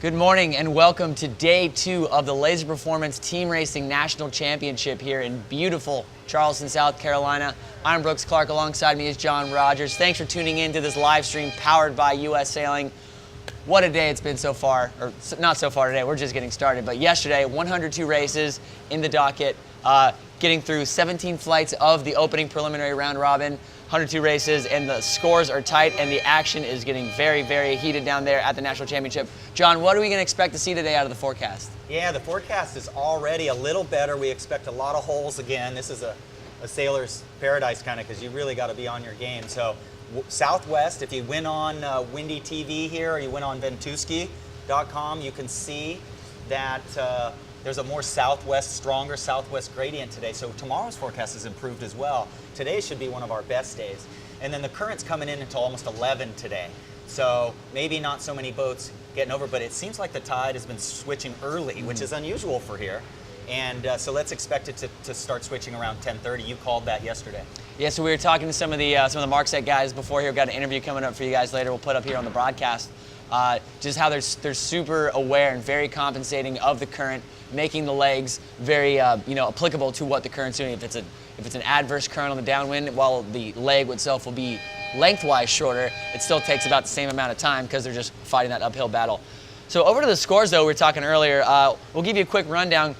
Good morning and welcome to day 2 of the Laser Performance Team Racing National Championship here in beautiful Charleston, South Carolina. I'm Brooks Clark. Alongside me is John Rogers. Thanks for tuning in to this live stream powered by US Sailing. What a day it's been so far, or not so far today, we're just getting started, but yesterday, 102 races in the docket, getting through 17 flights of the opening preliminary round robin, 102 races, and the scores are tight, and the action is getting very, very heated down there at the National Championship. John, what are we going to expect to see today out of the forecast? Yeah, the forecast is already a little better. We expect a lot of holes again. This is a sailor's paradise kind of, because you really got to be on your game. So Southwest, if you went on Windy TV here, or you went on Ventusky.com, you can see that there's a more stronger southwest gradient today. So tomorrow's forecast is improved as well. Today should be one of our best days. And then the current's coming in until almost 11 today. So maybe not so many boats getting over, but it seems like the tide has been switching early, which is unusual for here. And so let's expect it to start switching around 10:30. You called that yesterday. Yeah, so we were talking to some of the Markset guys before here. We've got an interview coming up for you guys later. We'll put up here on the broadcast. Just how they're super aware and very compensating of the current, making the legs very applicable to what the current's doing. If it's an adverse current on the downwind, while the leg itself will be lengthwise shorter, it still takes about the same amount of time because they're just fighting that uphill battle. So over to the scores, though, we were talking earlier. We'll give you a quick rundown.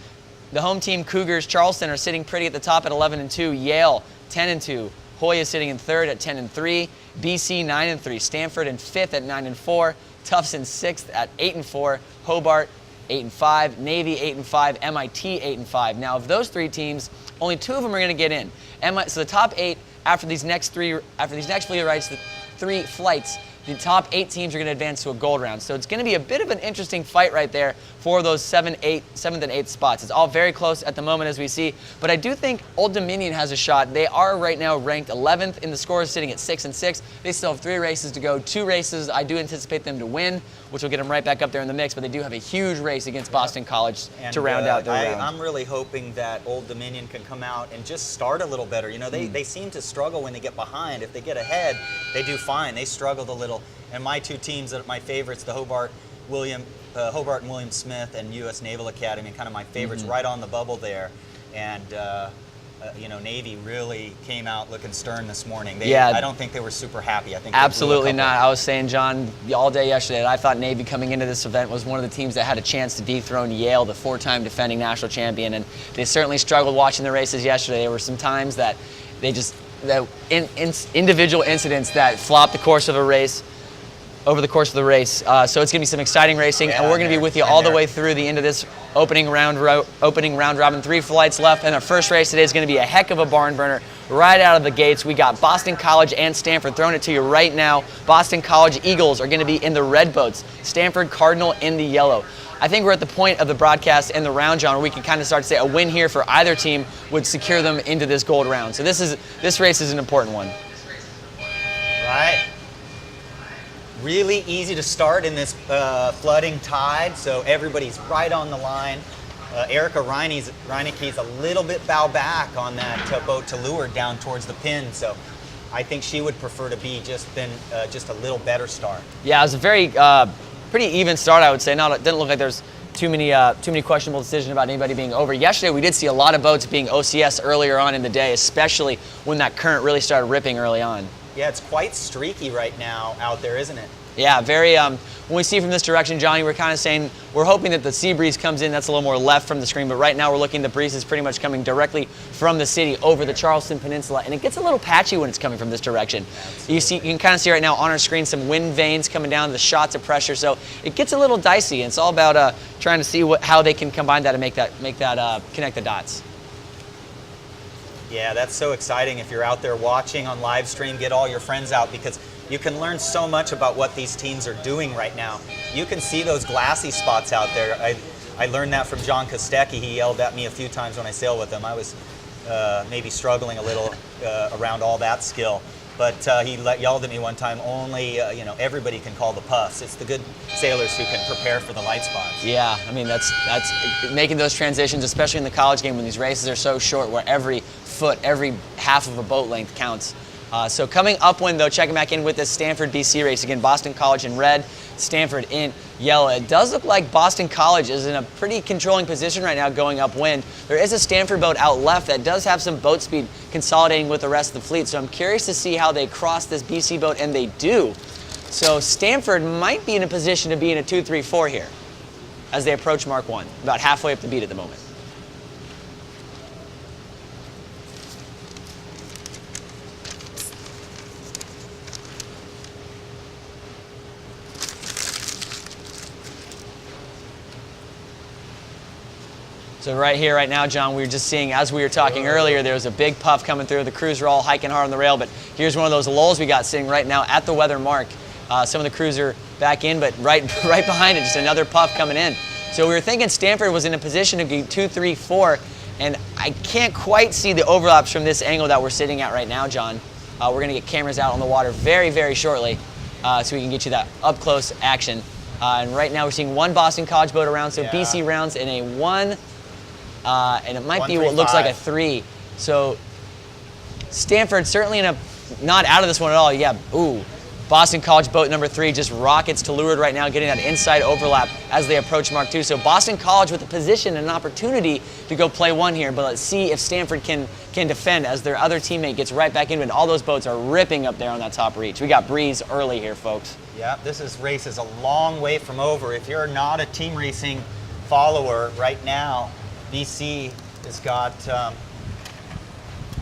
The home team Cougars, Charleston, are sitting pretty at the top at 11-2. Yale, 10-2. Hoya sitting in third at 10-3. BC, 9-3. Stanford in fifth at 9-4. Tufts in sixth at 8-4. Hobart, 8-5. Navy, 8-5. MIT, 8-5. Now, of those three teams, only 2 of them are going to get in. So the top 8 after these next fleet rides, the 3 flights, the top 8 teams are going to advance to a gold round. So it's going to be a bit of an interesting fight right there for those 7th and 8th spots. It's all very close at the moment as we see, but I do think Old Dominion has a shot. They are right now ranked 11th in the scores, sitting at 6-6. They still have 3 races to go. 2 races I do anticipate them to win, which will get them right back up there in the mix, but they do have a huge race against Boston College to round out their round. I'm really hoping that Old Dominion can come out and just start a little better. You know, they seem to struggle when they get behind. If they get ahead, they do fine. They struggled a little. And my 2 teams that are my favorites, the Hobart and William Smith and U.S. Naval Academy, kind of my favorites, right on the bubble there. And Navy really came out looking stern this morning. I don't think they were super happy. I think absolutely not. I was saying, John, all day yesterday that I thought Navy coming into this event was one of the teams that had a chance to dethrone Yale, the 4-time defending national champion, and they certainly struggled watching the races yesterday. There were some times that they just individual incidents that flopped the course of a race. Over the course of the race. So it's going to be some exciting racing, and we're going to be with you all the way through the end of this opening round robin. 3 flights left, and our first race today is going to be a heck of a barn burner right out of the gates. We got Boston College and Stanford throwing it to you right now. Boston College Eagles are going to be in the red boats. Stanford Cardinal in the yellow. I think we're at the point of the broadcast and the round, John, where we can kind of start to say a win here for either team would secure them into this gold round. So this race is an important one. Right. Really easy to start in this flooding tide, so everybody's right on the line. Erica Reinecke's a little bit bow back on that boat to leeward down towards the pin, so I think she would prefer to be just a little better start. Yeah, it was a very pretty even start, I would say. It didn't look like there's too many questionable decisions about anybody being over. Yesterday, we did see a lot of boats being OCS earlier on in the day, especially when that current really started ripping early on. Yeah, it's quite streaky right now out there, isn't it? Yeah, very. When we see from this direction, Johnny, we're kind of saying we're hoping that the sea breeze comes in. That's a little more left from the screen, but right now we're looking. The breeze is pretty much coming directly from the city over the Charleston Peninsula, and it gets a little patchy when it's coming from this direction. You can kind of see right now on our screen some wind vanes coming down, the shots of pressure. So it gets a little dicey, and it's all about trying to see how they can combine that and make that connect the dots. Yeah, that's so exciting. If you're out there watching on live stream, get all your friends out, because you can learn so much about what these teams are doing right now. You can see those glassy spots out there. I learned that from John Kostecki. He yelled at me a few times when I sailed with him. I was maybe struggling a little around all that skill. But he yelled at me one time, only everybody can call the puffs. It's the good sailors who can prepare for the light spots. Yeah, I mean, that's making those transitions, especially in the college game when these races are so short, where every foot, every half of a boat length counts. So coming upwind, though, checking back in with this Stanford-BC race. Again, Boston College in red, Stanford in yellow. It does look like Boston College is in a pretty controlling position right now going upwind. There is a Stanford boat out left that does have some boat speed consolidating with the rest of the fleet, so I'm curious to see how they cross this BC boat, and they do. So Stanford might be in a position to be in a 2-3-4 here as they approach Mark 1, about halfway up the beat at the moment. So right here, right now, John, we were just seeing, as we were talking earlier, there was a big puff coming through. The crews are all hiking hard on the rail, but here's one of those lulls we got sitting right now at the weather mark. Some of the crews are back in, but right behind it, just another puff coming in. So we were thinking Stanford was in a position to be 2-3-4, and I can't quite see the overlaps from this angle that we're sitting at right now, John. We're going to get cameras out on the water very, very shortly so we can get you that up-close action. And right now we're seeing one Boston College boat around, so BC rounds in a 1, and it might be what looks like a 3. So Stanford certainly in a, not out of this one at all. Yeah, ooh. Boston College boat number 3 just rockets to leeward right now, getting that inside overlap as they approach Mark 2. So Boston College with a position and an opportunity to go play 1 here, but let's see if Stanford can defend as their other teammate gets right back into it. And all those boats are ripping up there on that top reach. We got breeze early here, folks. Yeah, this race is a long way from over. If you're not a team racing follower right now, BC has got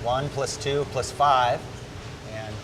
1 + 2 + 5, and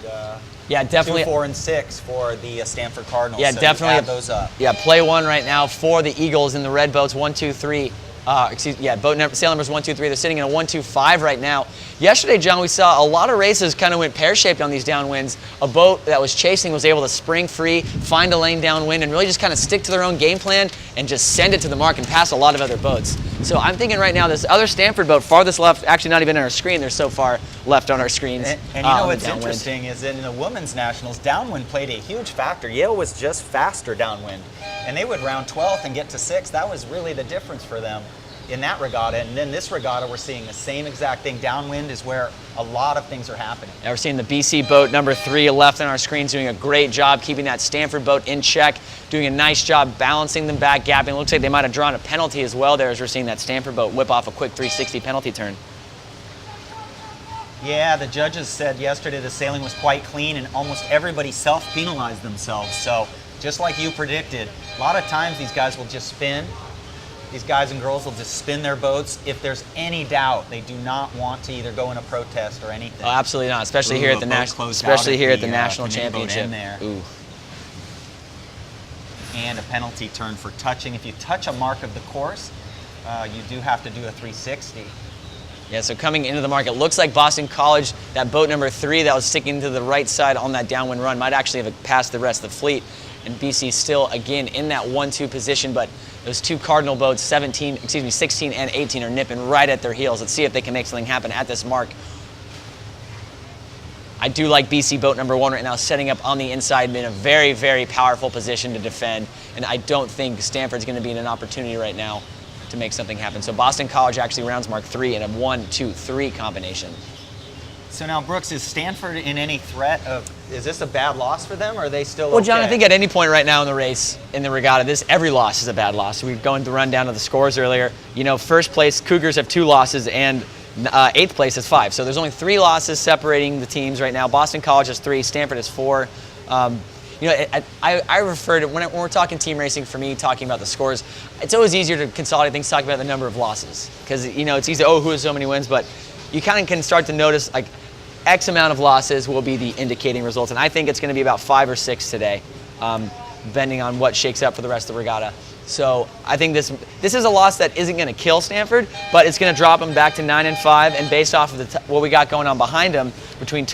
yeah, definitely 2, 4, and 6 for the Stanford Cardinals. Yeah, so definitely add those up. Yeah, play 1 right now for the Eagles in the red boats, 1, 2, 3. Boat number, sail numbers 1, 2, 3. They're sitting in a 1, 2, 5 right now. Yesterday, John, we saw a lot of races kind of went pear-shaped on these downwinds. A boat that was chasing was able to spring free, find a lane downwind, and really just kind of stick to their own game plan and just send it to the mark and pass a lot of other boats. So I'm thinking right now, this other Stanford boat, farthest left, actually not even on our screen. They're so far left on our screens. And you know what's interesting is that in the women's nationals, downwind played a huge factor. Yale was just faster downwind, and they would round 12th and get to 6th. That was really the difference for them in that regatta. And then this regatta, we're seeing the same exact thing. Downwind is where a lot of things are happening. Now we're seeing the BC boat number 3 left on our screens doing a great job keeping that Stanford boat in check, doing a nice job balancing them back, gapping. Looks like they might have drawn a penalty as well there as we're seeing that Stanford boat whip off a quick 360 penalty turn. Yeah, the judges said yesterday the sailing was quite clean and almost everybody self-penalized themselves. So just like you predicted, a lot of times these guys will just spin. These guys and girls will just spin their boats. If there's any doubt, they do not want to either go in a protest or anything. Oh, absolutely not, especially here at the national, national championship. Ooh. And a penalty turn for touching. If you touch a mark of the course, you do have to do a 360. Yeah, so coming into the mark, it looks like Boston College, that boat number 3 that was sticking to the right side on that downwind run, might actually have passed the rest of the fleet. And BC still, again, in that 1-2 position, but those 2 Cardinal boats, 16 and 18, are nipping right at their heels. Let's see if they can make something happen at this mark. I do like BC boat number 1 right now, setting up on the inside in a very, very powerful position to defend. And I don't think Stanford's going to be in an opportunity right now to make something happen. So Boston College actually rounds Mark 3 in a 1-2-3 combination. So now, Brooks, is Stanford in any threat of, is this a bad loss for them, or are they still Well, John, okay? I think at any point right now in the race, in the regatta, every loss is a bad loss. We've gone to run down to the scores earlier. You know, first place, Cougars have 2 losses, and 8th place is 5. So there's only 3 losses separating the teams right now. Boston College has 3, Stanford has 4. You know, I refer to, when we're talking team racing, for me, talking about the scores, it's always easier to consolidate things, talk about the number of losses. Because, you know, it's easy, oh, who has so many wins, but you kind of can start to notice, like, X amount of losses will be the indicating results, and I think it's going to be about 5 or 6 today, depending on what shakes up for the rest of the regatta. So I think this is a loss that isn't going to kill Stanford, but it's going to drop them back to 9-5, and based off of what we got going on behind them, between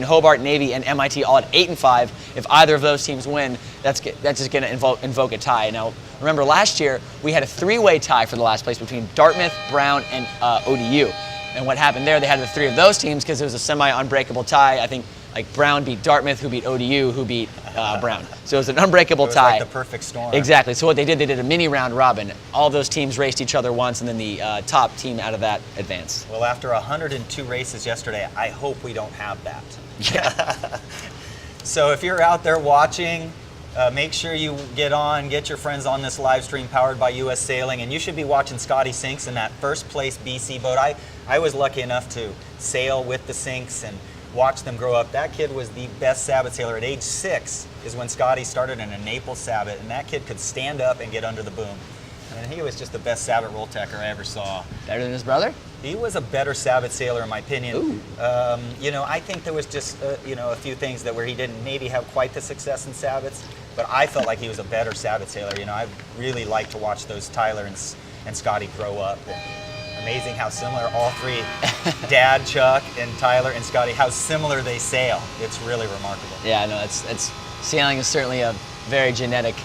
Hobart, Navy, and MIT, all at 8-5. If either of those teams win, that's just going to invoke a tie. Now, remember last year we had a 3-way tie for the last place between Dartmouth, Brown, and ODU. And what happened there, they had the 3 of those teams because it was a semi-unbreakable tie. I think like Brown beat Dartmouth, who beat ODU, who beat Brown. So it was an unbreakable It was tie. like the perfect storm. Exactly. So what they did a mini round robin. All those teams raced each other once, and then the top team out of that advanced. Well, after 102 races yesterday, I hope we don't have that. Yeah. So if you're out there watching, make sure you get your friends on this live stream powered by U.S. Sailing, and you should be watching Scotty Sinks in that first place BC boat. I was lucky enough to sail with the Sinks and watch them grow up. That kid was the best Sabot sailor. At age 6 is when Scotty started in a Naples Sabot, and that kid could stand up and get under the boom. And he was just the best Sabot roll tacker I ever saw. Better than his brother? He was a better Sabot sailor, in my opinion. I think there was just a few things where he didn't maybe have quite the success in Sabots, but I felt like he was a better Sabot sailor. I really like to watch those Tyler and Scotty grow up. And amazing how similar all three, Dad, Chuck, and Tyler and Scotty, how similar they sail. It's really remarkable. Yeah, no, it's sailing is certainly a very genetic.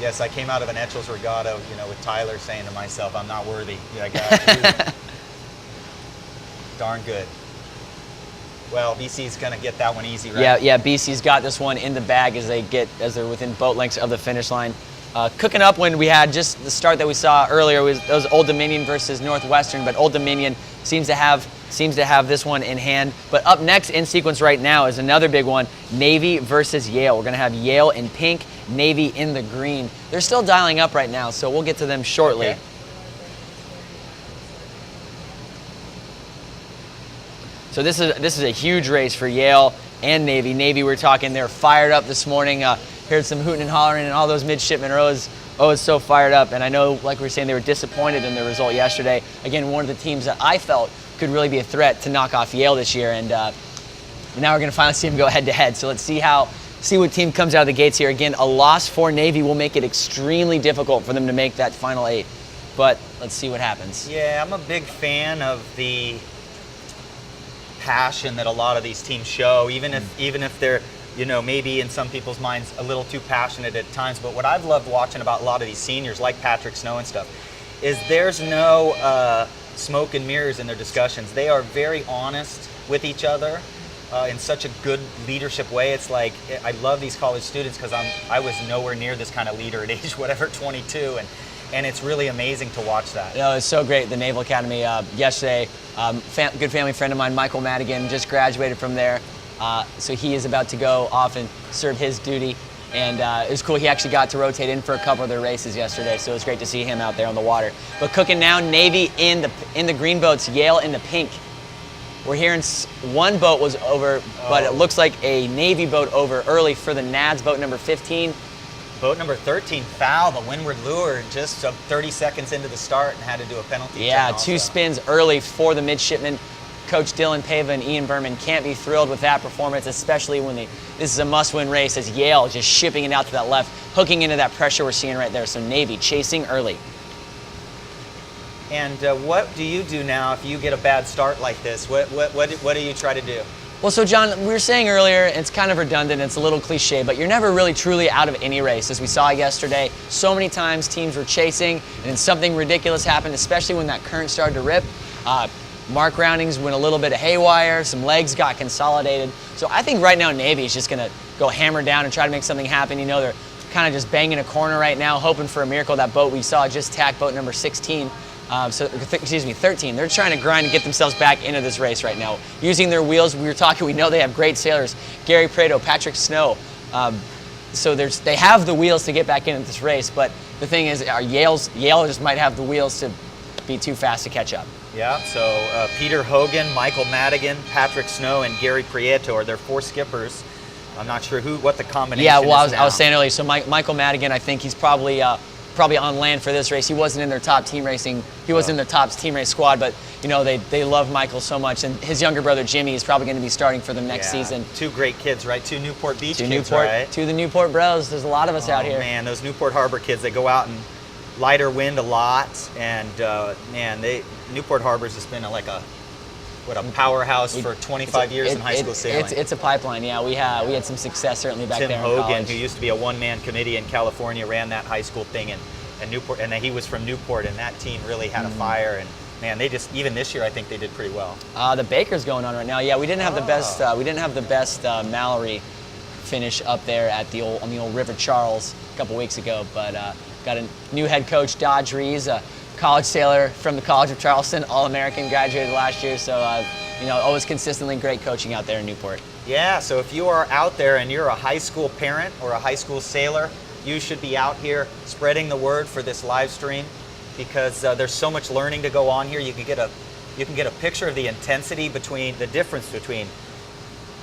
Yes, I came out of an Etchells regatta, with Tyler saying to myself, I'm not worthy. Yeah, God, darn good. Well, BC's going to get that one easy, right? Yeah, BC's got this one in the bag as they're within boat lengths of the finish line. Cooking up when we had just the start that we saw earlier was Old Dominion versus Northwestern, but Old Dominion seems to have this one in hand. But up next in sequence right now is another big one, Navy versus Yale. We're going to have Yale in pink, Navy in the green. They're still dialing up right now, so we'll get to them shortly. Okay. So this is a huge race for Yale and Navy. Navy, we're talking, they're fired up this morning. Heard some hooting and hollering, and all those midshipmen are always so fired up. And I know, like we were saying, they were disappointed in the result yesterday. Again, one of the teams that I felt could really be a threat to knock off Yale this year. And now we're going to finally see them go head-to-head. So let's see what team comes out of the gates here. Again, a loss for Navy will make it extremely difficult for them to make that final 8. But let's see what happens. Yeah, I'm a big fan of the passion that a lot of these teams show, even if they're, maybe in some people's minds a little too passionate at times. But what I've loved watching about a lot of these seniors, like Patrick Snow and stuff, is there's no smoke and mirrors in their discussions. They are very honest with each other in such a good leadership way. It's like, I love these college students because I was nowhere near this kind of leader at age 22, and it's really amazing to watch that. It's so great. The Naval Academy yesterday, good family friend of mine, Michael Madigan, just graduated from there. So he is about to go off and serve his duty. And it was cool. He actually got to rotate in for a couple of their races yesterday, so it was great to see him out there on the water. But cooking now, Navy in the green boats, Yale in the pink. We're hearing one boat was over, but it looks like a Navy boat over early for the Nads, boat number 15. Boat number 13 fouled the windward lure just 30 seconds into the start and had to do a penalty. Yeah, 2 spins early for the midshipmen. Coach Dylan Pava and Ian Berman can't be thrilled with that performance, especially when this is a must-win race as Yale just shipping it out to that left, hooking into that pressure we're seeing right there. So Navy chasing early. And what do you do now if you get a bad start like this? What do you try to do? Well, so John, we were saying earlier, it's kind of redundant, it's a little cliche, but you're never really truly out of any race. As we saw yesterday, so many times teams were chasing and then something ridiculous happened, especially when that current started to rip. Mark Roundings went a little bit of haywire, some legs got consolidated. So I think right now Navy is just going to go hammer down and try to make something happen. They're kind of just banging a corner right now, hoping for a miracle. That boat we saw just tack boat number 16. 13. They're trying to grind and get themselves back into this race right now. Using their wheels, we know they have great sailors. Gary Prado, Patrick Snow. So they have the wheels to get back into this race, but the thing is, Yale just might have the wheels to be too fast to catch up. Yeah, so Peter Hogan, Michael Madigan, Patrick Snow, and Gary Prieto are their 4 skippers. I'm not sure what the combination is. Yeah, well, I was saying earlier, so Michael Madigan, I think he's probably on land for this race. He wasn't in their top team racing. He wasn't in their top team race squad, but they love Michael so much, and his younger brother Jimmy is probably going to be starting for them next season. 2 great kids, right? 2 Newport Beach kids, right? 2 the Newport Bros. There's a lot of us out here. Man, those Newport Harbor kids, they go out and lighter wind a lot, and Newport Harbor's just been a powerhouse for 25 years in high school sailing. It's a pipeline. Yeah, we had some success certainly back there in college. Tim Hogan, who used to be a one-man committee in California, ran that high school thing, and Newport, and he was from Newport, and that team really had a fire, man, they just, even this year, I think they did pretty well. The Baker's going on right now. Yeah, we didn't have the best. We didn't have the best Mallory finish up there at on the old River Charles a couple weeks ago, but got a new head coach, Dodge Rees, a college sailor from the College of Charleston, All-American, graduated last year. So always consistently great coaching out there in Newport. Yeah, so if you are out there and you're a high school parent or a high school sailor, you should be out here spreading the word for this live stream, because there's so much learning to go on here. You can get a picture of the intensity the difference between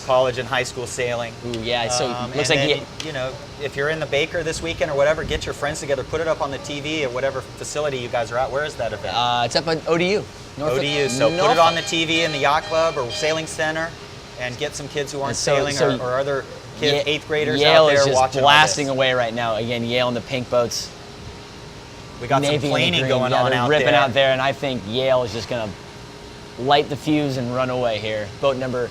college and high school sailing. Ooh, yeah, so looks and like then, if you're in the Baker this weekend or whatever, get your friends together, put it up on the TV at whatever facility you guys are at. Where is that event? it's up at ODU. ODU. So put it on the TV in the yacht club or sailing center, and get some kids who aren't sailing or other kids, 8th graders Yale out there is just watching blasting all this. away right now. Again, Yale in the pink boats. We got Navy some planing green. going on they're out ripping there. out there, and I think Yale is just going to light the fuse and run away here. Boat number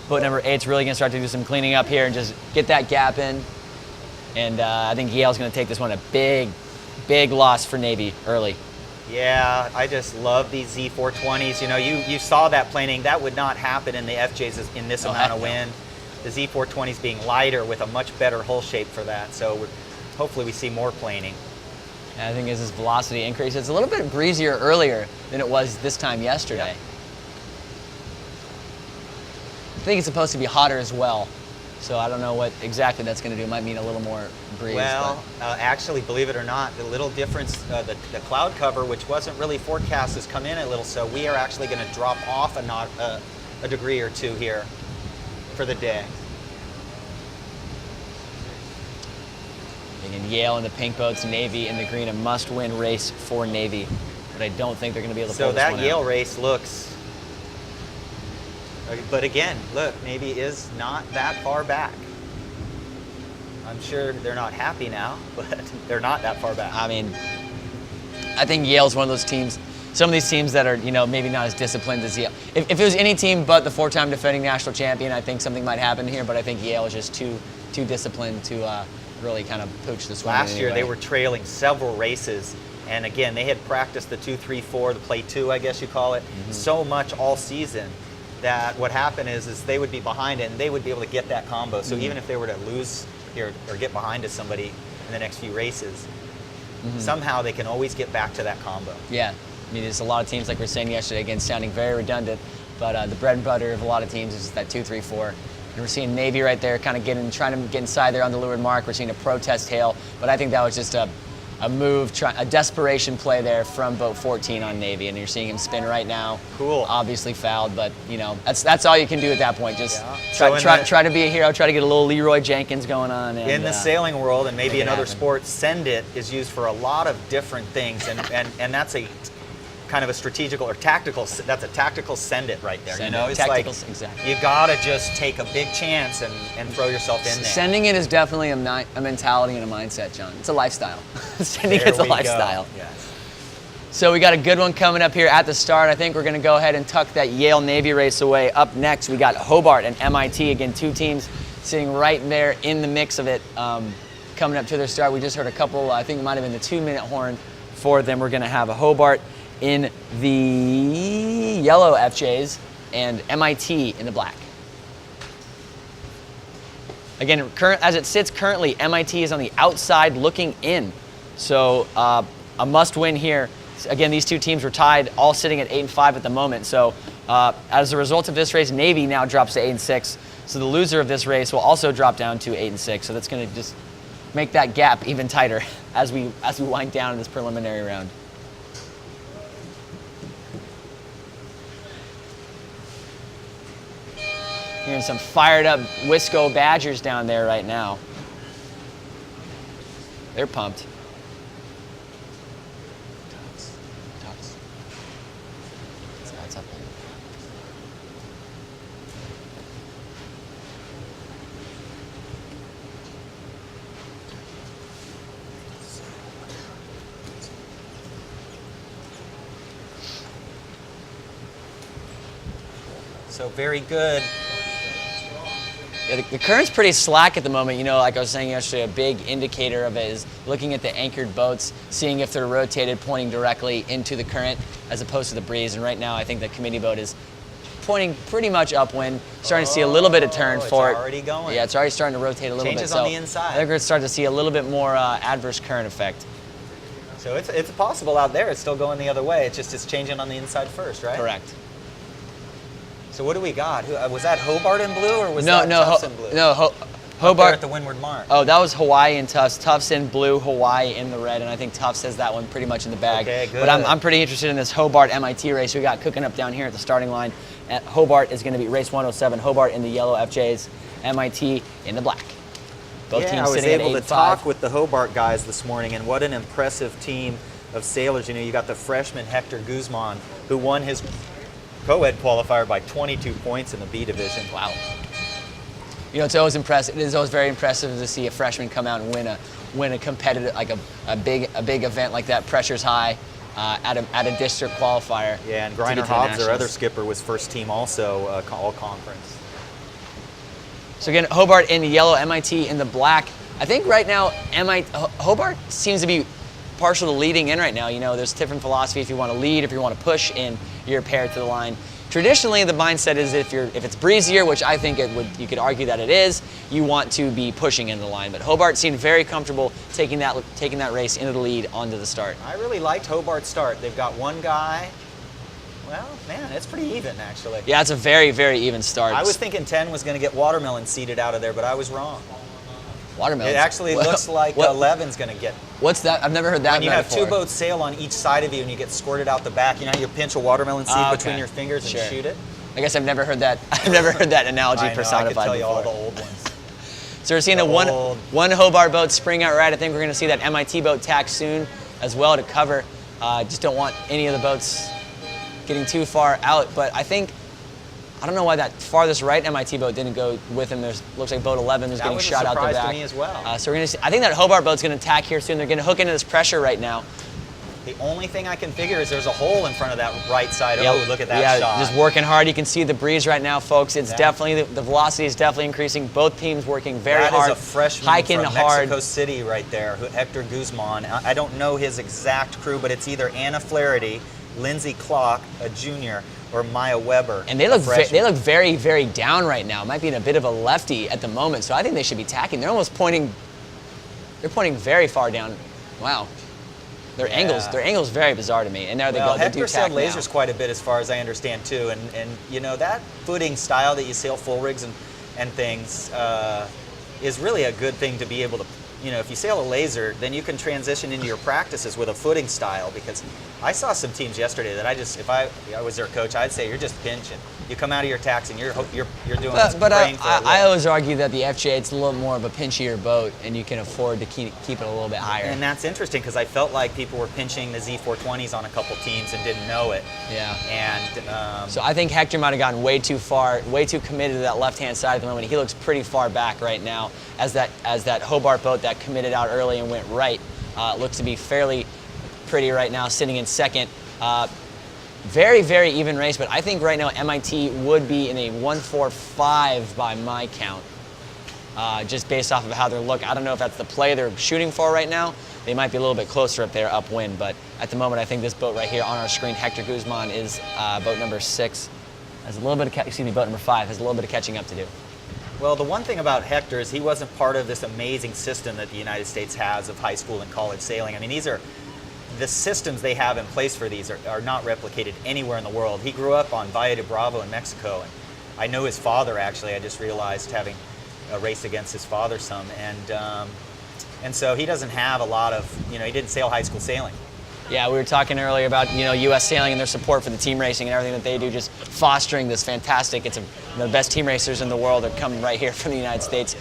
8's really going to start to do some cleaning up here and just get that gap in. And I think Yale's going to take this one a big, big loss for Navy early. Yeah, I just love these Z420s. You saw that planing. That would not happen in the FJs in this amount of wind. The Z420s being lighter with a much better hull shape for that. So hopefully we see more planing. And I think as this velocity increases, it's a little bit breezier earlier than it was this time yesterday. Yeah. I think it's supposed to be hotter as well. So I don't know what exactly that's going to do. It might mean a little more breeze. Well, actually, believe it or not, the little difference, the cloud cover, which wasn't really forecast, has come in a little. So we are actually going to drop off a degree or two here for the day. Again, Yale in the pink boats, Navy in the green, a must-win race for Navy. But I don't think they're going to be able to pull So this one that out. Yale race looks. But again, look, Navy is not that far back. I'm sure they're not happy now, but they're not that far back. I mean, I think Yale's one of those teams, some of these teams that are, maybe not as disciplined as Yale. If it was any team but the 4-time defending national champion, I think something might happen here, but I think Yale is just too disciplined to really kind of pooch this one. Last year, they were trailing several races, and again, they had practiced the 2, 3, 4, the play 2, I guess you call it, so much all season that what happened is they would be behind it, and they would be able to get that combo. So even if they were to lose here or get behind to somebody in the next few races, somehow they can always get back to that combo. Yeah, I mean, there's a lot of teams, like we were saying yesterday, again, sounding very redundant, but the bread and butter of a lot of teams is just that 2, 3, 4. And we're seeing Navy right there kind of trying to get inside there on the leeward mark. We're seeing a protest hail, but I think that was just a move, a desperation play there from boat 14 on Navy, and you're seeing him spin right now. Cool. Obviously fouled, but that's all you can do at that point. Just Yeah. try to be a hero, try to get a little Leroy Jenkins going on. And, in the sailing world, and maybe make in it other happen. sports, send it is used for a lot of different things, and that's a kind of a strategical or tactical. That's a tactical send it right there. Send it. It's Tactical, like exactly. you gotta just take a big chance and throw yourself in there. Sending it is definitely a mentality and a mindset, John. It's a lifestyle. Sending There it's a we go. lifestyle. Yes. So we got a good one coming up here at the start. I think we're going to go ahead and tuck that Yale Navy race away. Up next, we got Hobart and MIT. Again, two teams sitting right there in the mix of it, coming up to their start. We just heard a couple, I think it might have been the 2-minute horn for them. We're going to have a Hobart in the yellow FJs and MIT in the black. Again, as it sits currently, MIT is on the outside looking in. So a must win here. Again, these two teams were tied, all sitting at 8-5 at the moment. So as a result of this race, Navy now drops to 8-6. So the loser of this race will also drop down to 8-6. So that's going to just make that gap even tighter as we wind down in this preliminary round. Hearing some fired up Wisco Badgers down there right now. They're pumped. That's up there. So very good. Yeah, the current's pretty slack at the moment. You know, like I was saying yesterday, a big indicator of it is looking at the anchored boats, seeing if they're rotated, pointing directly into the current as opposed to the breeze. And right now, I think the committee boat is pointing pretty much upwind, starting to see a little bit of turn for it. It's already going. Yeah, it's already starting to rotate a little bit. Changes on the inside. I think we're going to start to see a little bit more adverse current effect. So it's possible out there. It's still going the other way. It's changing on the inside first, right? Correct. So what do we got? Was that Hobart in blue or was No, that no, Tufts in blue? no, Up there Hobart. at the Windward Mark. Oh, that was Hawaii and Tufts. Tufts in blue, Hawaii in the red, and I think Tufts has that one pretty much in the bag. Okay, good. But I'm pretty interested in this Hobart MIT race we got cooking up down here at the starting line. Hobart is going to be race 107. Hobart in the yellow FJs, MIT in the black. Both Yeah, teams I was sitting able at to 8-5. talk with the Hobart guys this morning, and what an impressive team of sailors. You know, you got the freshman Hector Guzman, who won his co-ed qualifier by 22 points in the B division. Wow. You know, it's always impressive. It is always very impressive to see a freshman come out and win a competitive, like a big event like that. Pressure's high at a district qualifier. Yeah, and to get Griner to the Hobbs, their nationals. other skipper, was first team also all conference. So again, Hobart in the yellow, MIT in the black. I think right now Hobart seems to be partial to leading in right now. You know, there's different philosophy if you want to lead, if you want to push in, you're paired to the line. Traditionally, the mindset is if it's breezier, which I think you could argue that it is, you want to be pushing into the line. But Hobart seemed very comfortable taking that race into the lead onto the start. I really liked Hobart's start. They've got one guy. Well, man, it's pretty even, actually. Yeah, it's a very, very even start. I was thinking 10 was going to get Watermelon seeded out of there, but I was wrong. Watermelon. It actually looks like 11's going to get. What's that? I've never heard that When you have metaphor. two boats sail on each side of you and you get squirted out the back, you know how you pinch a watermelon seed Okay. between your fingers and Sure. shoot it? I guess I've never heard that. I've never heard that analogy I know, I personified could tell you before. all the old ones. So we're seeing The one Hobart boat spring out right. I think we're going to see that MIT boat tack soon as well to cover. Just don't want any of the boats getting too far out. But I don't know why that farthest right MIT boat didn't go with him. Looks like boat 11 is That getting was a shot out the surprise to back. me as well. So we're going to see. I think that Hobart boat's going to tack here soon. They're going to hook into this pressure right now. The only thing I can figure is there's a hole in front of that right side. Yeah, Oh, look at that shot. Just working hard. You can see the breeze right now, folks. It's Yeah. definitely the velocity is definitely increasing. Both teams working very That hard. is a freshman hiking from hard. Mexico City right there, Hector Guzman. I don't know his exact crew, but it's either Anna Flaherty, Lindsay Clock, a junior, or Maya Weber. And they a look freshman. they look very, very down right now. Might be in a bit of a lefty at the moment, so I think they should be tacking. They're almost pointing. They're pointing very far down. Wow, their angles very bizarre to me. And now they Well, go. They Hector do sailed tack now. lasers quite a bit, as far as I understand too, and you know that footing style that you sail full rigs and things is really a good thing to be able to. You know, if you sail a laser, then you can transition into your practices with a footing style. Because I saw some teams yesterday that if I was their coach, I'd say you're just pinching. You come out of your tacks and you're doing. But praying for a I lift. always argue that the FJ it's a little more of a pinchier boat, and you can afford to keep it a little bit higher. And that's interesting because I felt like people were pinching the Z420s on a couple teams and didn't know it. Yeah. And So I think Hector might have gotten way too far, way too committed to that left-hand side at the moment. He looks pretty far back right now as that Hobart boat that committed out early and went right. Looks to be fairly pretty right now, sitting in second. Very, very even race, but I think right now MIT would be in a 1-4-5 by my count, just based off of how they're looking. I don't know if that's the play they're shooting for right now. They might be a little bit closer up there upwind, but at the moment I think this boat right here on our screen, Hector Guzman, is boat number 6. Has a little bit of boat number 5 has a little bit of catching up to do. well, the one thing about Hector is he wasn't part of this amazing system that the United States has of high school and college sailing. I mean, the systems they have in place for these are not replicated anywhere in the world. He grew up on Valle de Bravo in Mexico, and I know his father actually. I just realized, having a race against his father some, and so he doesn't have a lot of, he didn't sail high school sailing. Yeah, we were talking earlier about U.S. Sailing and their support for the team racing and everything that they do, just fostering this fantastic. It's the best team racers in the world are coming right here from the United States,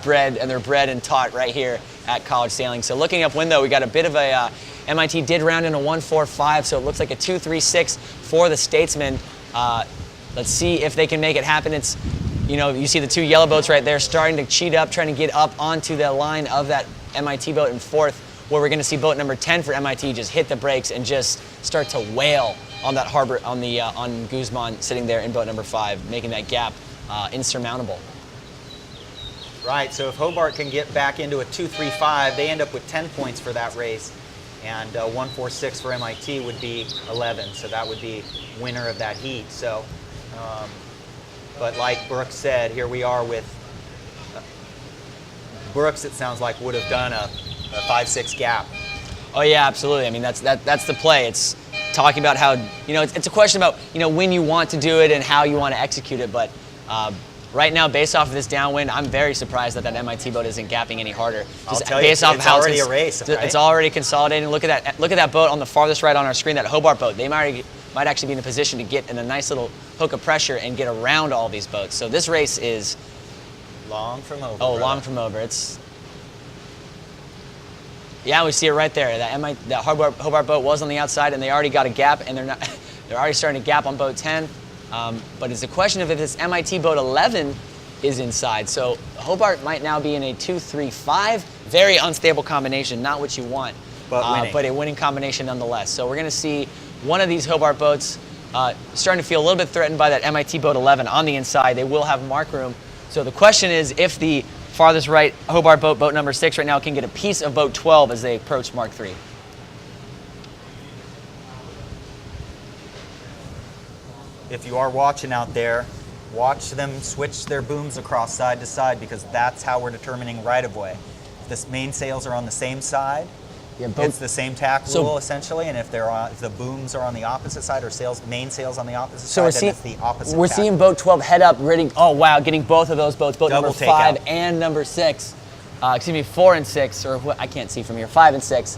they're bred and taught right here at College Sailing. So looking upwind though, we got a bit of a MIT did round in a 1-4-5, so it looks like a 2-3-6 for the Statesmen. Let's see if they can make it happen. It's you see the two yellow boats right there starting to cheat up, trying to get up onto the line of that MIT boat in fourth, where we're going to see boat number 10 for MIT just hit the brakes and just start to wail on that harbor on Guzman sitting there in boat number 5, making that gap insurmountable. Right, so if Hobart can get back into a 2.35, they end up with 10 points for that race, and 1.46 for MIT would be 11, so that would be winner of that heat. So, but like Brooks said, here we are with Brooks. It sounds like would have done a 5-6 gap. Oh yeah, absolutely. I mean, that's the play. It's talking about how, you know, it's a question about, you know, when you want to do it and how you want to execute it. But right now, based off of this downwind, I'm very surprised that MIT boat isn't gapping any harder. I'll tell you, it's already a race, right? It's already consolidating. Look at that boat on the farthest right on our screen, that Hobart boat. They might actually be in a position to get in a nice little hook of pressure and get around all these boats. So this race is long from over. Oh, long from over. It's, yeah, we see it right there. That Hobart boat was on the outside, and they already got a gap, and they're already starting to gap on boat 10. But it's a question of if this MIT boat 11 is inside. So Hobart might now be in a 2-3-5. Very unstable combination, not what you want, but a winning combination nonetheless. So we're going to see one of these Hobart boats starting to feel a little bit threatened by that MIT boat 11 on the inside. They will have mark room. So the question is if the farthest right Hobart boat, boat number 6 right now, can get a piece of boat 12 as they approach Mark 3. If you are watching out there, watch them switch their booms across side to side, because that's how we're determining right of way. If the mainsails are on the same side, it's the same tack rule essentially, and if the booms are on the opposite side, or mainsails on the opposite side, then it's the opposite. We're seeing boat 12 head up, ready. Oh wow, getting both of those boats, boat Double number 5 and number 6. Excuse me, 4 and 6, or I can't see from here. 5 and 6,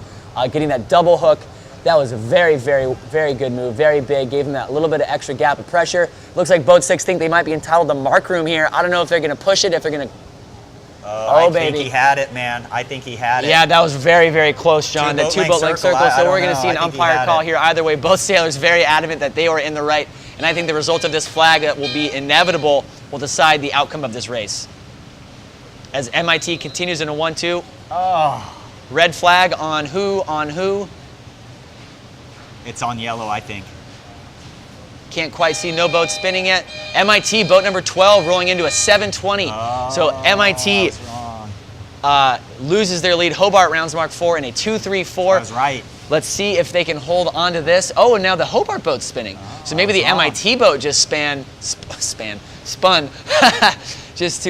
getting that double hook. That was a very, very, very good move. Very big. Gave them that little bit of extra gap of pressure. Looks like boat 6 think they might be entitled to mark room here. I don't know if they're going to push it, if they're going to. I think he had it, man. I think he had it. Yeah, that was very, very close, John. The two boat length circle. So we're going to see an umpire call here. Either way, both sailors very adamant that they were in the right. And I think the result of this flag that will be inevitable will decide the outcome of this race. As MIT continues in a 1-2. Oh. Red flag on who? On who? It's on yellow, I think. Can't quite see, no boat spinning yet. MIT, boat number 12, rolling into a 720. So MIT loses their lead. Hobart rounds Mark 4 in a 2-3-4. I was right. Let's see if they can hold on to this. Oh, and now the Hobart boat's spinning. So maybe the MIT boat just spun, just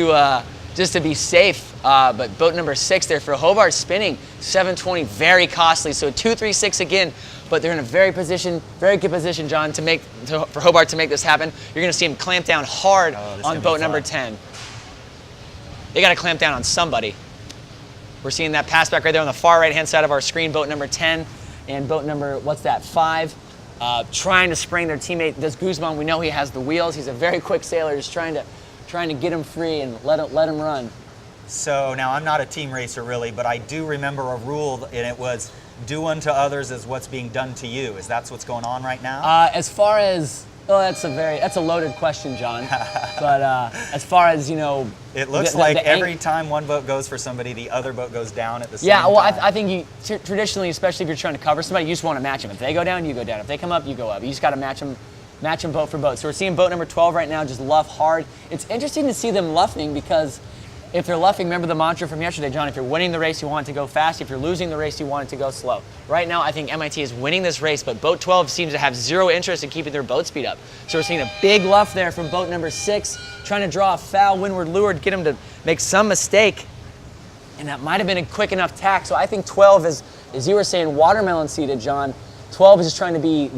to be safe. But boat number 6 there for Hobart spinning, 720, very costly. So 2-3-6 again. But they're in a very good position, John, for Hobart to make this happen. You're going to see him clamp down hard on boat number 10. They got to clamp down on somebody. We're seeing that pass back right there on the far right-hand side of our screen, boat number 10 and boat number, 5, trying to spring their teammate. This Guzman, we know he has the wheels. He's a very quick sailor, just trying to get him free and let him run. So now I'm not a team racer really, but I do remember a rule, and it was, do unto others as what's being done to you. Is that what's going on right now? As far as, that's a loaded question, John. But as far as, you know, it looks like every time one boat goes for somebody, the other boat goes down at the same time. Yeah, well, I think traditionally, especially if you're trying to cover somebody, you just want to match them. If they go down, you go down. If they come up, you go up. You just got to match them boat for boat. So we're seeing boat number 12 right now just luff hard. It's interesting to see them luffing, because if they're luffing, remember the mantra from yesterday, John, if you're winning the race, you want it to go fast. If you're losing the race, you want it to go slow. Right now, I think MIT is winning this race, but boat 12 seems to have zero interest in keeping their boat speed up. So we're seeing a big luff there from boat number 6, trying to draw a foul, windward leeward, get him to make some mistake. And that might have been a quick enough tack. So I think 12 is, as you were saying, watermelon seated, John. 12 is just trying to be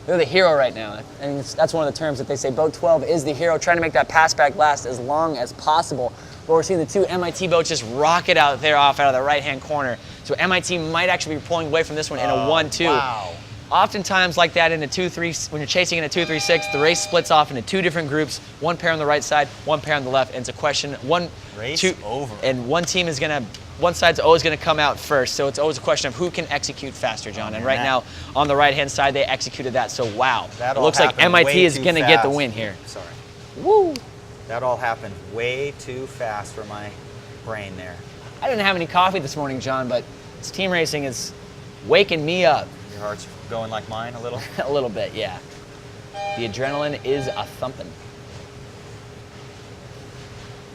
they're the hero right now. And that's one of the terms that they say. Boat 12 is the hero, trying to make that pass back last as long as possible. But we're seeing the two MIT boats just rocket out there off out of the right-hand corner. So MIT might actually be pulling away from this one in a 1-2. Wow. Oftentimes like that in a 2-3, when you're chasing in a 2-3-6, the race splits off into 2 different groups, 1 pair on the right side, 1 pair on the left, and it's a question, over. And one side's always gonna come out first, so it's always a question of who can execute faster, John. And right now, on the right-hand side, they executed that, so wow. It looks like MIT is gonna get the win here. Sorry. Woo! That all happened way too fast for my brain there. I didn't have any coffee this morning, John, but this team racing is waking me up. Your heart's going like mine a little? A little bit, yeah. The adrenaline is a thumping.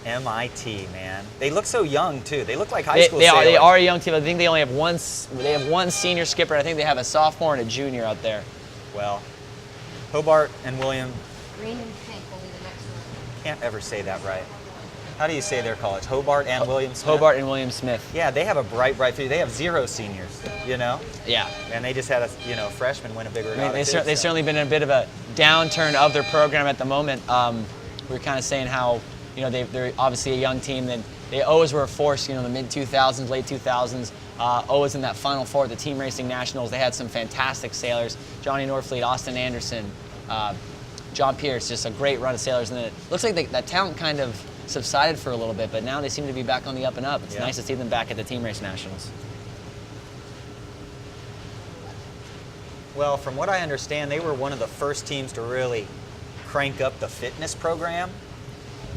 MIT, man. They look so young too. They look like high They, school they are sailors. they are a young team. I think they only have one senior skipper. I think they have a sophomore and a junior out there. Well, Hobart and William, Green and pink will be the next one. can't ever say that right. How do you say their college? Hobart and William Smith? Hobart and William Smith. Yeah, they have a bright future. They have 0 seniors, you know? Yeah. And they just had a freshman win a big regatta. They've too, so. certainly been in a bit of a downturn of their program at the moment. We were kind of saying how, they're obviously a young team. That they always were a force, the mid 2000s, late 2000s. Always in that Final Four at the Team Racing Nationals. They had some fantastic sailors: Johnny Norfleet, Austin Anderson, John Pierce. Just a great run of sailors. And then it looks like that talent kind of subsided for a little bit, but now they seem to be back on the up and up. It's nice to see them back at the Team Race Nationals. Well, from what I understand, they were one of the first teams to really crank up the fitness program.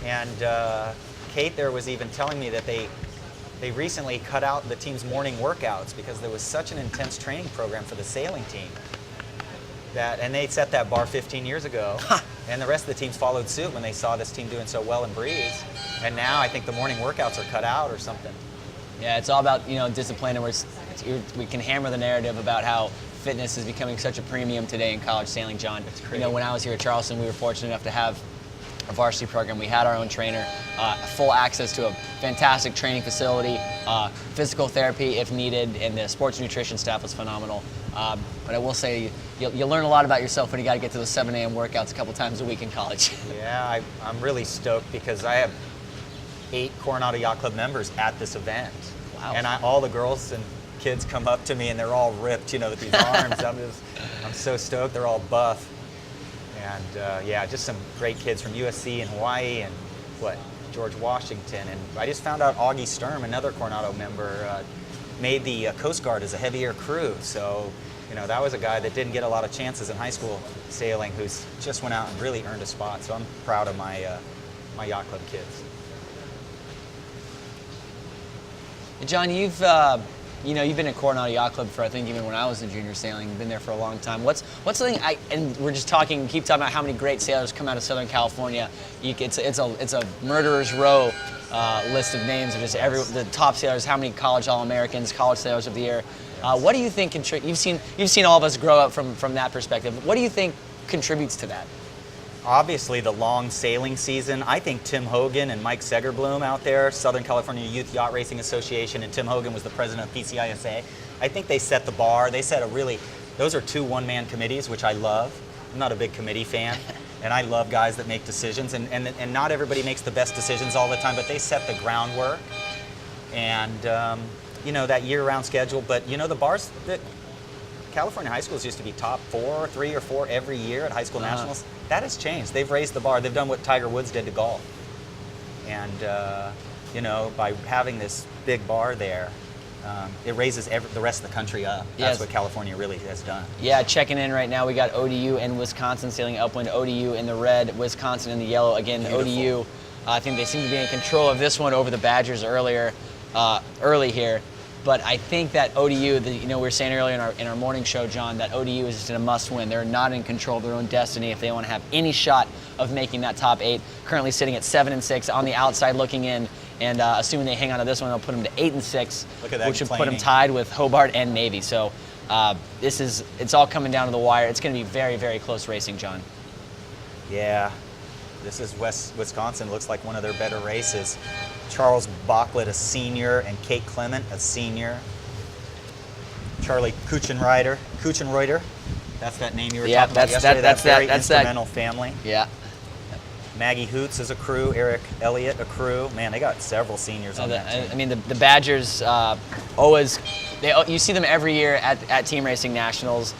And Kate there was even telling me that they recently cut out the team's morning workouts because there was such an intense training program for the sailing team. And they set that bar 15 years ago. And the rest of the teams followed suit when they saw this team doing so well in Breeze. And now I think the morning workouts are cut out or something. Yeah, it's all about discipline, and we can hammer the narrative about how fitness is becoming such a premium today in college sailing, John. It's crazy. When I was here at Charleston, we were fortunate enough to have a varsity program. We had our own trainer, full access to a fantastic training facility, physical therapy if needed, and the sports nutrition staff was phenomenal. But I will say, you learn a lot about yourself when you got to get to those 7 a.m. workouts a couple times a week in college. Yeah, I'm really stoked because I have 8 Coronado Yacht Club members at this event. Wow. And all the girls and kids come up to me and they're all ripped, with these arms. I'm so stoked. They're all buff. And just some great kids from USC and Hawaii and George Washington. And I just found out Augie Sturm, another Coronado member, made the Coast Guard as a heavy air crew. So, that was a guy that didn't get a lot of chances in high school sailing who's just went out and really earned a spot. So I'm proud of my Yacht Club kids. John, you've been at Coronado Yacht Club for, I think, even when I was in junior sailing. You've been there for a long time. What's something? And we're just keep talking about how many great sailors come out of Southern California. It's a murderer's row list of names of just the top sailors. How many college All-Americans, college sailors of the year? What do you think you've seen all of us grow up from that perspective? What do you think contributes to that? Obviously, the long sailing season. I think Tim Hogan and Mike Segerblum out there, Southern California Youth Yacht Racing Association, and Tim Hogan was the president of PCISA. I think they set the bar. They set those are 2 one-man committees, which I love. I'm not a big committee fan, and I love guys that make decisions, and not everybody makes the best decisions all the time, but they set the groundwork. And, that year-round schedule, but, the bars that California high schools used to be top 3 or 4 every year at high school nationals. That has changed. They've raised the bar. They've done what Tiger Woods did to golf. And, by having this big bar there, it raises the rest of the country up. That's what California really has done. Yeah, checking in right now, we got ODU and Wisconsin sailing upwind. ODU in the red, Wisconsin in the yellow. Again, Beautiful. ODU, I think they seem to be in control of this one over the Badgers early here. But I think that ODU, we were saying earlier in our morning show, John, that ODU is just a must-win. They're not in control of their own destiny if they want to have any shot of making that top 8. Currently sitting at 7-6 on the outside looking in, and assuming they hang on to this one, they'll put them to 8-6, which would put them tied with Hobart and Navy. So it's all coming down to the wire. It's going to be very, very close racing, John. Yeah, this is Wisconsin. Looks like one of their better races. Charles Bachlet, a senior, and Kate Clement, a senior. Charlie Kuchenreuter, that's that name you were talking about yesterday. That's very instrumental family. Yeah. Maggie Hoots is a crew. Eric Elliott, a crew. Man, they got several seniors on that team. I mean, the Badgers you see them every year at Team Racing Nationals.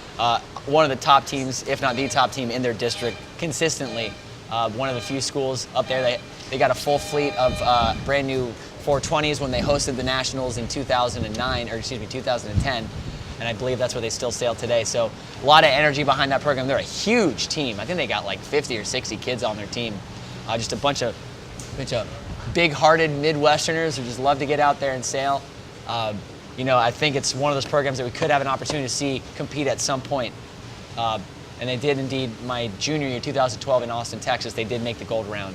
One of the top teams, if not the top team in their district, consistently. One of the few schools up there. They got a full fleet of brand new 420s when they hosted the Nationals in 2010, and I believe that's where they still sail today. So a lot of energy behind that program. They're a huge team. I think they got like 50 or 60 kids on their team. Just a bunch of big-hearted Midwesterners who just love to get out there and sail. I think it's one of those programs that we could have an opportunity to see compete at some point. And they did indeed. My junior year, 2012, in Austin, Texas, they did make the gold round.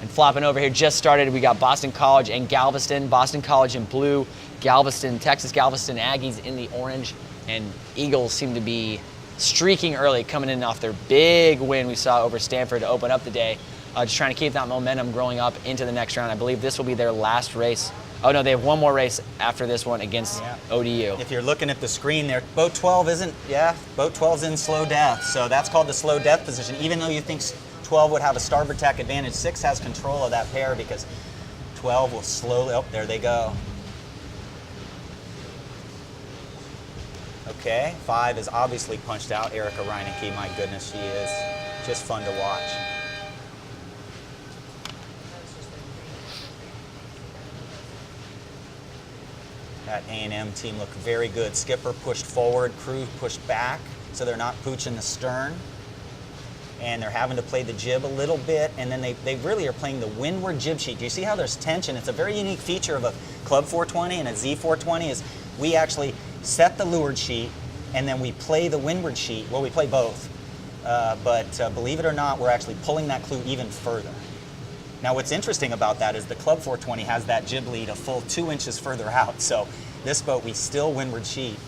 And flopping over here, just started, we got Boston College and Galveston. Boston College in blue, Galveston, Texas Galveston Aggies in the orange. And Eagles seem to be streaking early, coming in off their big win we saw over Stanford to open up the day. Just trying to keep that momentum growing up into the next round. I believe this will be their last race. Oh no, they have one more race after this one against ODU. If you're looking at the screen there, boat 12 isn't, boat 12's in slow death. So that's called the slow death position. Even though you think 12 would have a starboard tack advantage, 6 has control of that pair because 12 will slowly, oh, there they go. Okay, 5 is obviously punched out. Erica Reineke, my goodness, she is just fun to watch. That A&M team looked very good. Skipper pushed forward, crew pushed back, so they're not pooching the stern. And they're having to play the jib a little bit, and then they really are playing the windward jib sheet. Do you see how there's tension? It's a very unique feature of a Club 420 and a Z420 is we actually set the leeward sheet, and then we play the windward sheet. Well, we play both, but believe it or not, we're actually pulling that clue even further. Now, what's interesting about that is the Club 420 has that jib lead a full 2 inches further out. So this boat, we still windward sheet,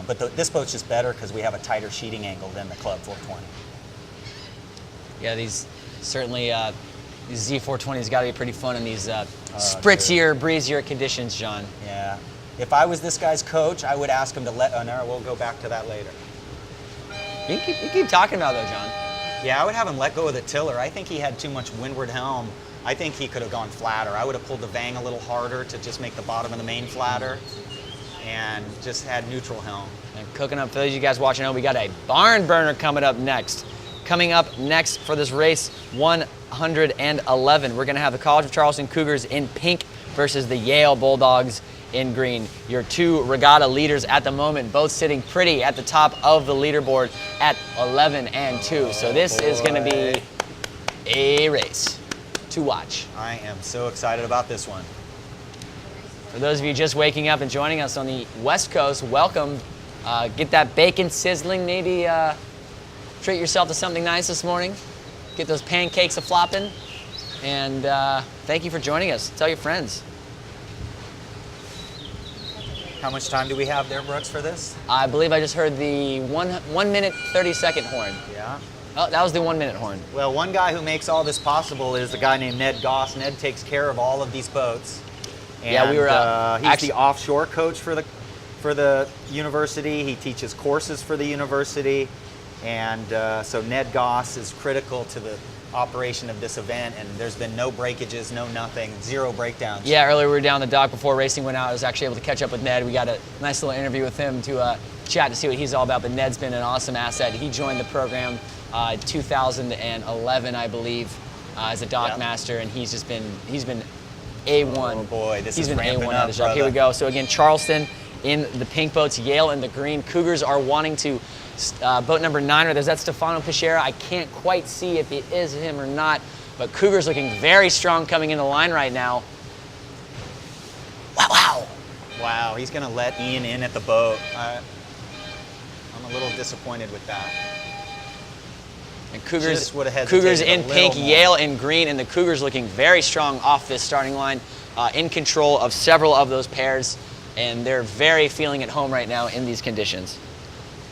but this boat's just better because we have a tighter sheeting angle than the Club 420. Yeah, these certainly these Z420s got to be pretty fun in these spritzier, breezier conditions, John. Yeah. If I was this guy's coach, I would ask him to let. Oh, no, we'll go back to that later. You keep talking about it though, John. Yeah, I would have him let go of the tiller. I think he had too much windward helm. I think he could have gone flatter. I would have pulled the vang a little harder to just make the bottom of the main flatter and just had neutral helm. And cooking up, for those of you guys watching home, we got a barn burner coming up next. Coming up next for this race, 111. We're going to have the College of Charleston Cougars in pink versus the Yale Bulldogs in green. Your two regatta leaders at the moment, both sitting pretty at the top of the leaderboard at 11 and 2. So this is going to be a race to watch. I am so excited about this one. For those of you just waking up and joining us on the West Coast, welcome. Get that bacon sizzling, maybe treat yourself to something nice this morning. Get those pancakes a-flopping. And thank you for joining us. Tell your friends. How much time do we have there, Brooks, for this? I believe I just heard the 1 minute, 30-second horn. Yeah. Oh, that was the 1 minute horn. Well, one guy who makes all this possible is a guy named Ned Goss. Ned takes care of all of these boats. And, yeah, we were he's the offshore coach for the university. He teaches courses for the university. And so Ned Goss is critical to the operation of this event, and there's been no breakages, no nothing, 0 breakdowns. Yeah, earlier we were down the dock before racing went out. I was actually able to catch up with Ned. We got a nice little interview with him to chat to see what he's all about, but Ned's been an awesome asset. He joined the program 2011, I believe, as a dock master, and he's been A1. Oh boy, this he's is been ramping A1 up, at his job. Here we go. So again, Charleston in the pink boats, Yale in the green. Cougars are wanting to boat number 9, there's that Stefano Pichera. I can't quite see if it is him or not, but Cougars looking very strong coming in the line right now. Wow. Wow, he's going to let Ian in at the boat. I'm a little disappointed with that. And Cougars, Just would have hesitated Cougars a in little pink, more. Yale in green, and the Cougars looking very strong off this starting line, in control of several of those pairs, and they're very feeling at home right now in these conditions.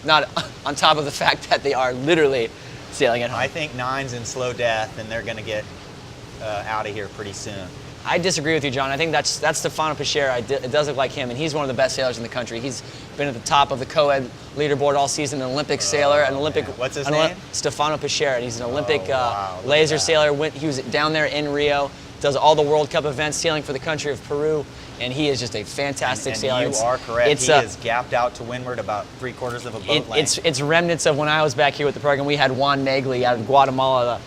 Not on top of the fact that they are literally sailing at home. I think 9's in slow death, and they're going to get out of here pretty soon. I disagree with you, John. I think that's Stefano Pichera. It does look like him, and he's one of the best sailors in the country. He's been at the top of the co-ed leaderboard all season, an Olympic sailor, an Olympic. What's his name? Stefano Pichera. And he's an Olympic wow, look at laser that. sailor. He was down there in Rio, does all the World Cup events, sailing for the country of Peru, and he is just a fantastic sailor. And you are correct. It's, he is gapped out to windward about 3/4 of a boat length. It's remnants of when I was back here with the program. We had Juan Negli out of Guatemala,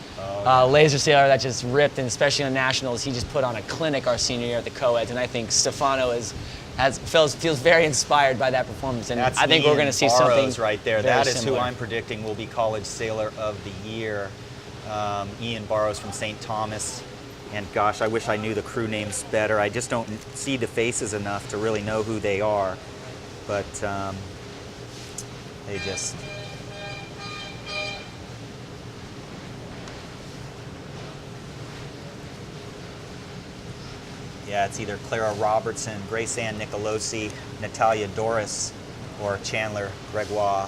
laser sailor that just ripped, and especially on nationals, he just put on a clinic our senior year at the co-eds, and I think Stefano feels very inspired by that performance, and That's I think we're going to see Burrows something right there. very That is similar. who I'm predicting will be College Sailor of the Year. Ian Burrows from St. Thomas. And gosh, I wish I knew the crew names better. I just don't see the faces enough to really know who they are. But they just... Yeah, it's either Clara Robertson, Grace Ann Nicolosi, Natalia Doris, or Chandler Gregoire.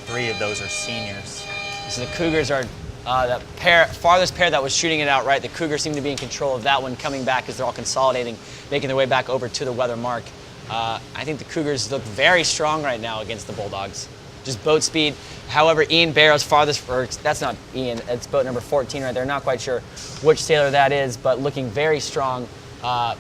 3 of those are seniors. So the Cougars are the farthest pair that was shooting it out right. The Cougars seem to be in control of that one, coming back as they're all consolidating, making their way back over to the weather mark. I think the Cougars look very strong right now against the Bulldogs. Just boat speed. However, Ian Barrows farthest, or that's not Ian, it's boat number 14 right there. Not quite sure which sailor that is, but looking very strong. Oh,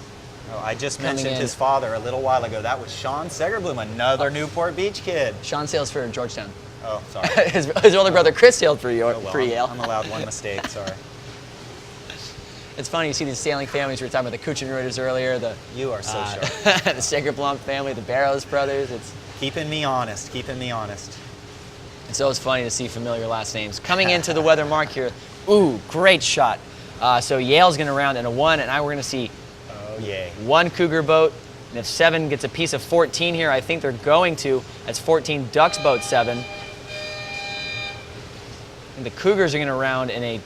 I just mentioned in. his father a little while ago. That was Sean Segerbloom, another Newport Beach kid. Sean sails for Georgetown. Oh, sorry. his older brother Chris sailed for, Oh, well, for Yale. I'm allowed one mistake, sorry. It's funny, you see these sailing families. We were talking about the Kuchenreuters earlier, the You are so sharp. the Segerblom family, the Barrows brothers. Keeping me honest, keeping me honest. It's always funny to see familiar last names. Coming into the weather mark here, ooh, great shot. So Yale's going to round in a 1, and we're going to see Oh, yay. 1 Cougar boat. And if 7 gets a piece of 14 here, I think they're going to. That's 14 Ducks boat 7. And the Cougars are going to round in a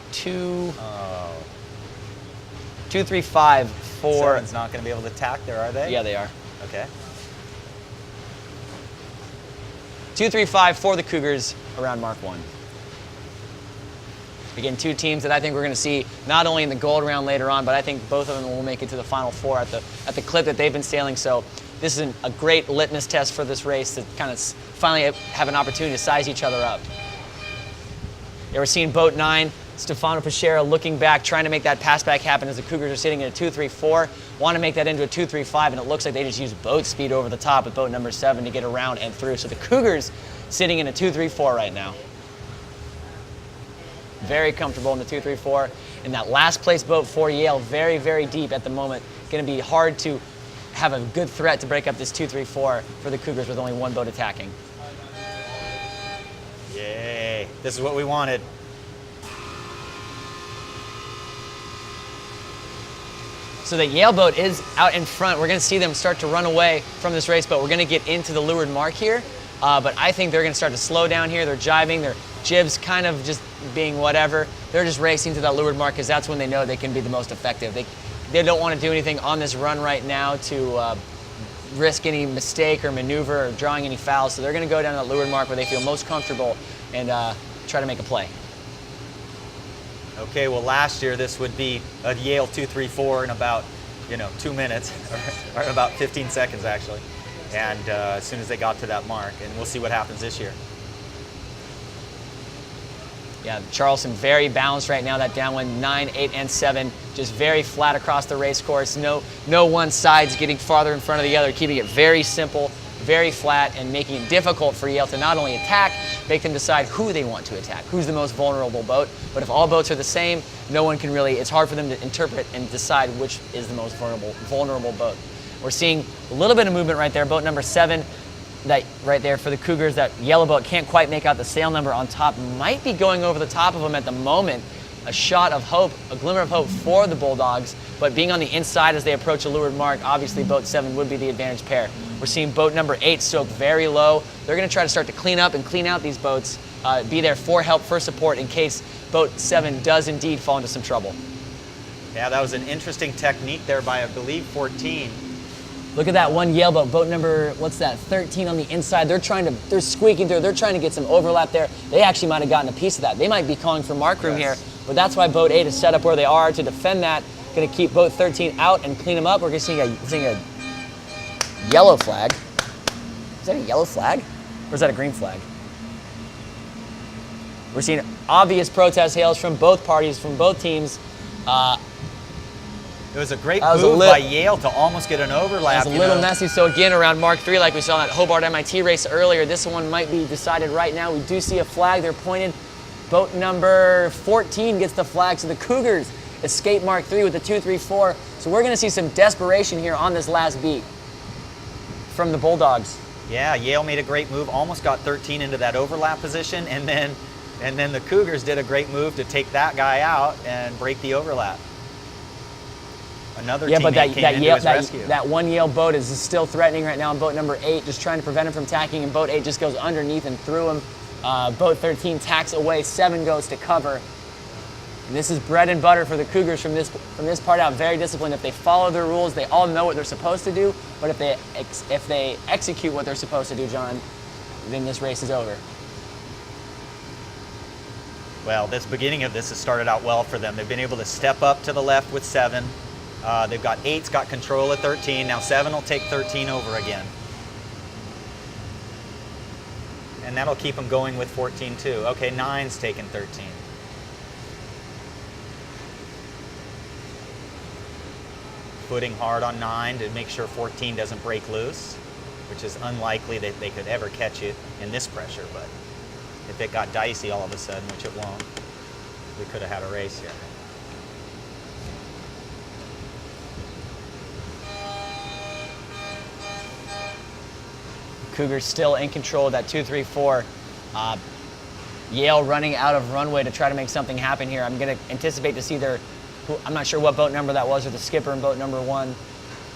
2-3-5 for. Seven's not going to be able to tack there, are they? Yeah, they are. Okay. 2-3-5 for the Cougars around Mark 1. Again, 2 teams that I think we're going to see not only in the gold round later on, but I think both of them will make it to the Final Four at the clip that they've been sailing. So this is a great litmus test for this race to kind of finally have an opportunity to size each other up. Yeah, we're seeing boat 9, Stefano Pachera looking back, trying to make that pass back happen as the Cougars are sitting in a 2-3-4. Want to make that into a 2-3-5, and it looks like they just used boat speed over the top with boat number 7 to get around and through. So the Cougars sitting in a 2-3-4 right now. Very comfortable in the 2-3-4. And that last place boat for Yale, very, very deep at the moment. Going to be hard to have a good threat to break up this 2-3-4 for the Cougars with only 1 boat attacking. Yay. This is what we wanted. So the Yale boat is out in front. We're going to see them start to run away from this race boat. We're going to get into the leeward mark here, but I think they're going to start to slow down here. They're jibing, their jibs kind of just being whatever. They're just racing to that leeward mark because that's when they know they can be the most effective. They don't want to do anything on this run right now to risk any mistake or maneuver or drawing any fouls. So they're going to go down to that leeward mark where they feel most comfortable and try to make a play. Okay, well, last year this would be a Yale 2-3-4 in about, 2 minutes, or about 15 seconds actually. And as soon as they got to that mark, and we'll see what happens this year. Yeah, Charleston very balanced right now. That downwind 9, 8, and 7, just very flat across the race course. No one side's getting farther in front of the other, keeping it very simple, very flat, and making it difficult for Yale to not only attack, make them decide who they want to attack, who's the most vulnerable boat. But if all boats are the same, no one can really, it's hard for them to interpret and decide which is the most vulnerable boat. We're seeing a little bit of movement right there. Boat number 7, that right there for the Cougars, that yellow boat can't quite make out the sail number on top, might be going over the top of them at the moment. A shot of hope, a glimmer of hope for the Bulldogs, but being on the inside as they approach a leeward mark, obviously boat 7 would be the advantage pair. We're seeing boat number 8 soak very low. They're going to try to start to clean up and clean out these boats, be there for help, for support in case boat 7 does indeed fall into some trouble. Yeah, that was an interesting technique there by, I believe, 14. Look at that one Yale boat, boat number, what's that, 13 on the inside. They're squeaking through, they're trying to get some overlap there. They actually might have gotten a piece of that. They might be calling for mark room here, but that's why boat 8 is set up where they are to defend that. Going to keep boat 13 out and clean them up. We're going to see a yellow flag. Is that a yellow flag? Or is that a green flag? We're seeing obvious protest hails from both parties, from both teams. It was a great move by Yale to almost get an overlap. It was a little messy. So again, around Mark 3, like we saw in that Hobart MIT race earlier, this one might be decided right now. We do see a flag. They're pointed. Boat number 14 gets the flag. So the Cougars escape Mark 3 with the 2-3-4. So we're going to see some desperation here on this last beat from the Bulldogs. Yeah, Yale made a great move, almost got 13 into that overlap position, and then the Cougars did a great move to take that guy out and break the overlap. Another teammate came into his rescue. That one Yale boat is still threatening right now on boat number 8, just trying to prevent him from tacking, and boat 8 just goes underneath and through him. Boat 13 tacks away, 7 goes to cover. And this is bread and butter for the Cougars from this part out. Very disciplined. If they follow their rules, they all know what they're supposed to do. But if they execute what they're supposed to do, John, then this race is over. Well, this beginning of this has started out well for them. They've been able to step up to the left with 7. They've got 8's got control at 13. Now 7 will take 13 over again. And that'll keep them going with 14 too. Okay, 9's taking 13. Putting hard on 9 to make sure 14 doesn't break loose, which is unlikely that they could ever catch it in this pressure, but if it got dicey all of a sudden, which it won't, we could have had a race here. Cougars still in control of that 2-3-4. Yale running out of runway to try to make something happen here. I'm going to anticipate to see I'm not sure what boat number that was, or the skipper in boat number 1.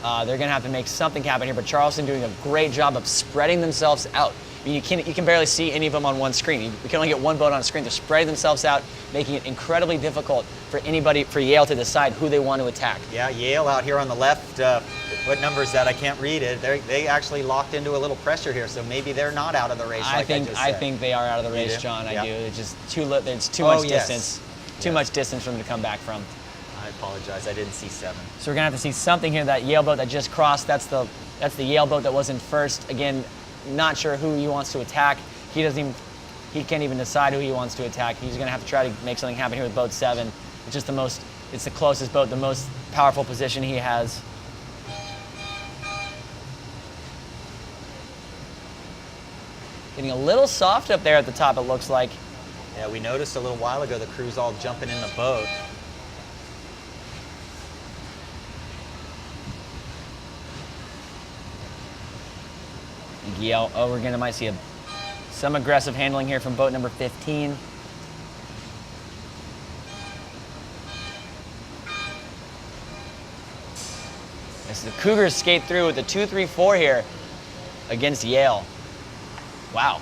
They're going to have to make something happen here, but Charleston doing a great job of spreading themselves out. I mean, you can barely see any of them on one screen. You can only get one boat on a screen. They're spreading themselves out, making it incredibly difficult for Yale to decide who they want to attack. Yeah, Yale out here on the left. What number is that? I can't read it. They actually locked into a little pressure here, so maybe they're not out of the race. I think they are out of the race, John. Yeah. I do. It's just there's too much distance. Yes. Too much distance for them to come back from. I apologize. I didn't see 7. So we're gonna have to see something here. That Yale boat that just crossed. That's the Yale boat that was in first. Again, not sure who he wants to attack. He can't even decide who he wants to attack. He's gonna have to try to make something happen here with boat 7. It's just it's the closest boat, the most powerful position he has. Getting a little soft up there at the top, it looks like. Yeah, we noticed a little while ago the crew's all jumping in the boat. Yale, might see some aggressive handling here from boat number 15. As the Cougars skate through with the 2-3-4 here against Yale. Wow,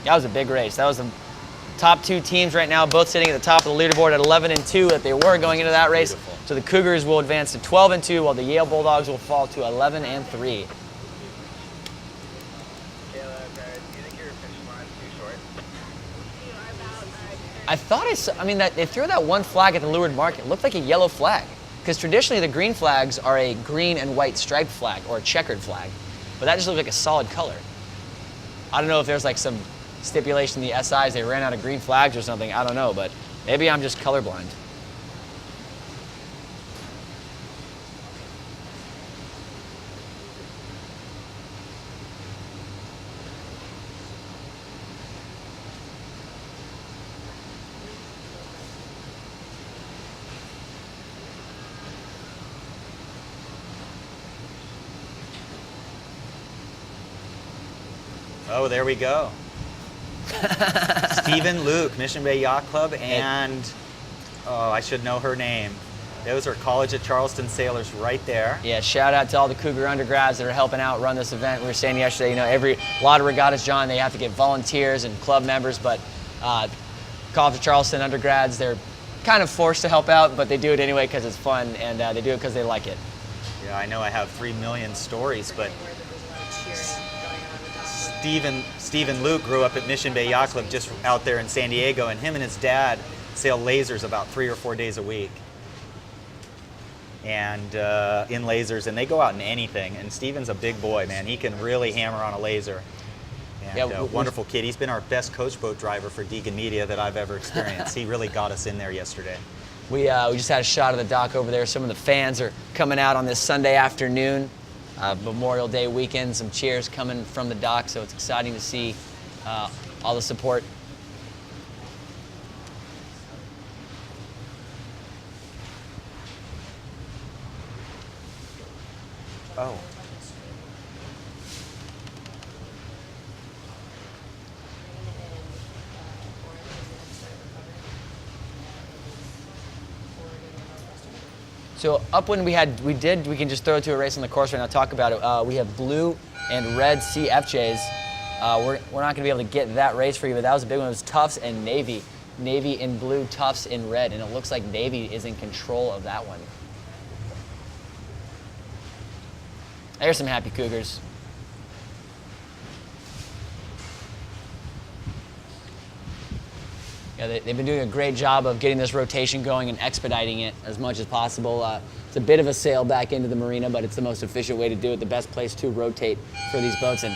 that was a big race. That was the top 2 teams right now, both sitting at the top of the leaderboard at 11-2 that they were going into that race. Beautiful. So the Cougars will advance to 12-2, while the Yale Bulldogs will fall to 11-3. I thought that they threw that one flag at the leeward mark. It looked like a yellow flag, because traditionally the green flags are a green and white striped flag or a checkered flag, but that just looked like a solid color. I don't know if there's like some stipulation in the SIs, they ran out of green flags or something. I don't know, but maybe I'm just colorblind. Oh, there we go. Stephen Luke, Mission Bay Yacht Club, and I should know her name. Those are College at Charleston sailors right there. Yeah, shout out to all the Cougar undergrads that are helping out run this event. We were saying yesterday, a lot of regattas, John, they have to get volunteers and club members, but College of Charleston undergrads, they're kind of forced to help out, but they do it anyway because it's fun, and they do it because they like it. Yeah, I know I have 3 million stories, but Stephen Luke grew up at Mission Bay Yacht Club just out there in San Diego, and him and his dad sail lasers about 3 or 4 days a week. And in lasers, and they go out in anything. And Stephen's a big boy, man. He can really hammer on a laser. And Yeah, wonderful kid. He's been our best coach boat driver for Deegan Media that I've ever experienced. He really got us in there yesterday. We just had a shot of the dock over there. Some of the fans are coming out on this Sunday afternoon, Memorial Day weekend. Some cheers coming from the dock, so it's exciting to see all the support. Oh. So upwind we can just throw it to a race on the course right now, talk about it. We have blue and red CFJs. We're not gonna be able to get that race for you, but that was a big one. It was Tufts and Navy. Navy in blue, Tufts in red, and it looks like Navy is in control of that one. There's some happy Cougars. Yeah, they've been doing a great job of getting this rotation going and expediting it as much as possible. It's a bit of a sail back into the marina, but it's the most efficient way to do it, the best place to rotate for these boats. And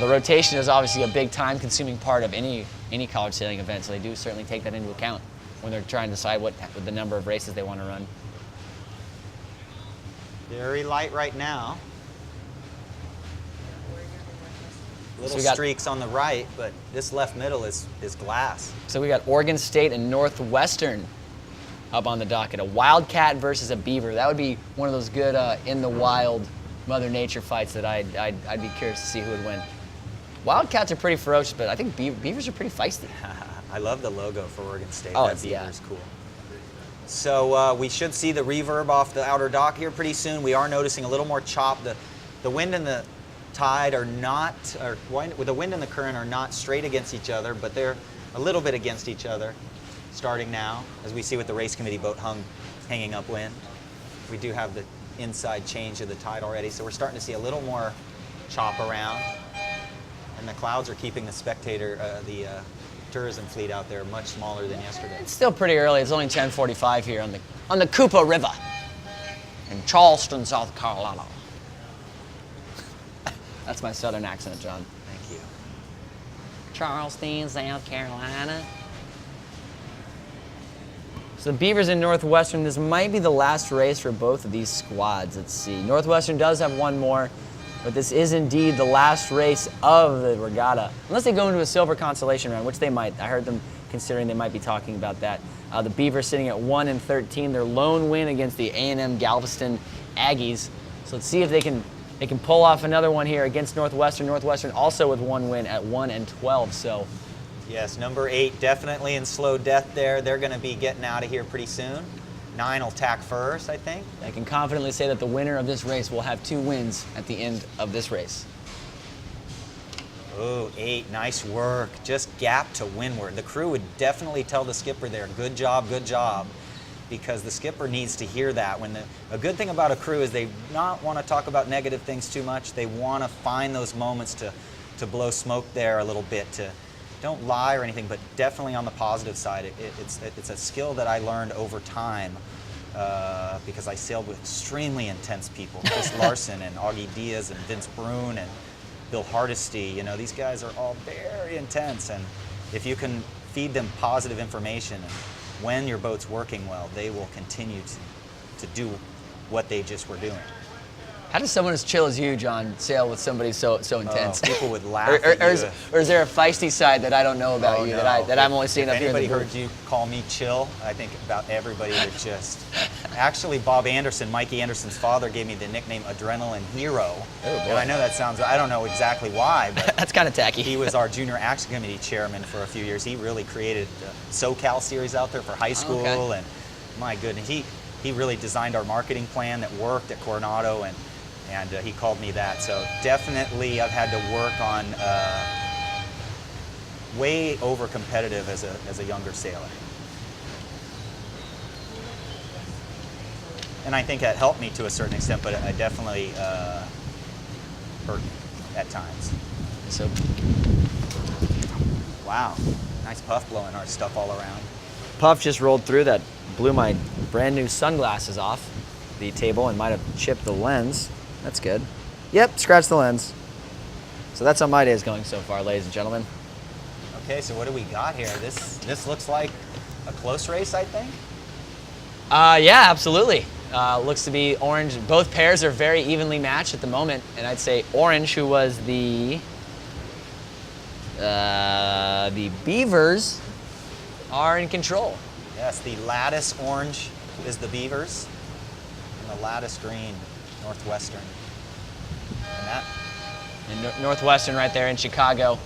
the rotation is obviously a big time-consuming part of any college sailing event, so they do certainly take that into account when they're trying to decide what the number of races they want to run. Very light right now. Little we got- streaks on the right, but this left middle is glass. So we got Oregon State and Northwestern up on the docket. A Wildcat versus a Beaver. That would be one of those good in the wild Mother Nature fights that I'd be curious to see who would win. Wildcats are pretty ferocious, but I think Beavers are pretty feisty. I love the logo for Oregon State. Oh, that it's- beaver yeah. is cool. So we should see the reverb off the outer dock here pretty soon. We are noticing a little more chop. The wind and the tide are not, or the wind and the current are not straight against each other, but they're a little bit against each other starting now, as we see with the race committee boat hanging upwind. We do have the inside change of the tide already, so we're starting to see a little more chop around. And the clouds are keeping the tourism fleet out there much smaller than yesterday. It's still pretty early. It's only 10:45 here on the Cooper River in Charleston, South Carolina. That's my southern accent, John. Thank you. Charleston, South Carolina. So the Beavers in Northwestern, this might be the last race for both of these squads. Let's see. Northwestern does have one more, but this is indeed the last race of the regatta. Unless they go into a silver consolation round, which they might. I heard them considering they might be talking about that. The Beavers sitting at 1-13, their lone win against the A&M Galveston Aggies. So let's see if they can pull off another one here against Northwestern. Northwestern also with one win at 1-12. So Yes, number 8 definitely in slow death there. They're going to be getting out of here pretty soon. 9 will tack first, I think. I can confidently say that the winner of this race will have 2 wins at the end of this race. Oh, 8, nice work. Just gap to windward. The crew would definitely tell the skipper there, good job, because the skipper needs to hear that. A good thing about a crew is they not want to talk about negative things too much. They want to find those moments to blow smoke there a little bit. Don't lie or anything, but definitely on the positive side. It's a skill that I learned over time because I sailed with extremely intense people. Chris Larson and Augie Diaz and Vince Brune and Bill Hardesty. You know, these guys are all very intense, and if you can feed them positive information, and when your boat's working well, they will continue to do what they just were doing. How does someone as chill as you, John, sail with somebody so intense? People would laugh at you. Or is there a feisty side that I don't know about you no. that I'm only seeing If up here in the anybody booth? heard you call me chill, I think about everybody would just... Actually, Bob Anderson, Mikey Anderson's father, gave me the nickname Adrenaline Hero. Oh, boy. And I know that sounds... I don't know exactly why, but That's kind of tacky. he was our junior action committee chairman for a few years. He really created the SoCal series out there for high school, okay. and my goodness, he really designed our marketing plan that worked at Coronado, and he called me that. So definitely I've had to work on way over competitive as a younger sailor. And I think that helped me to a certain extent, but I definitely hurt me at times. So Wow, nice puff blowing our stuff all around. Puff just rolled through that, blew my brand new sunglasses off the table and might have chipped the lens. That's good. Yep, scratched the lens. So that's how my day is going so far, ladies and gentlemen. Okay, so what do we got here? This looks like a close race, I think. Yeah, absolutely. Looks to be Orange. Both pairs are very evenly matched at the moment, and I'd say Orange, who was the Beavers, are in control. Yes, the lattice orange is the Beavers, and the lattice green, Northwestern. And Northwestern right there in Chicago.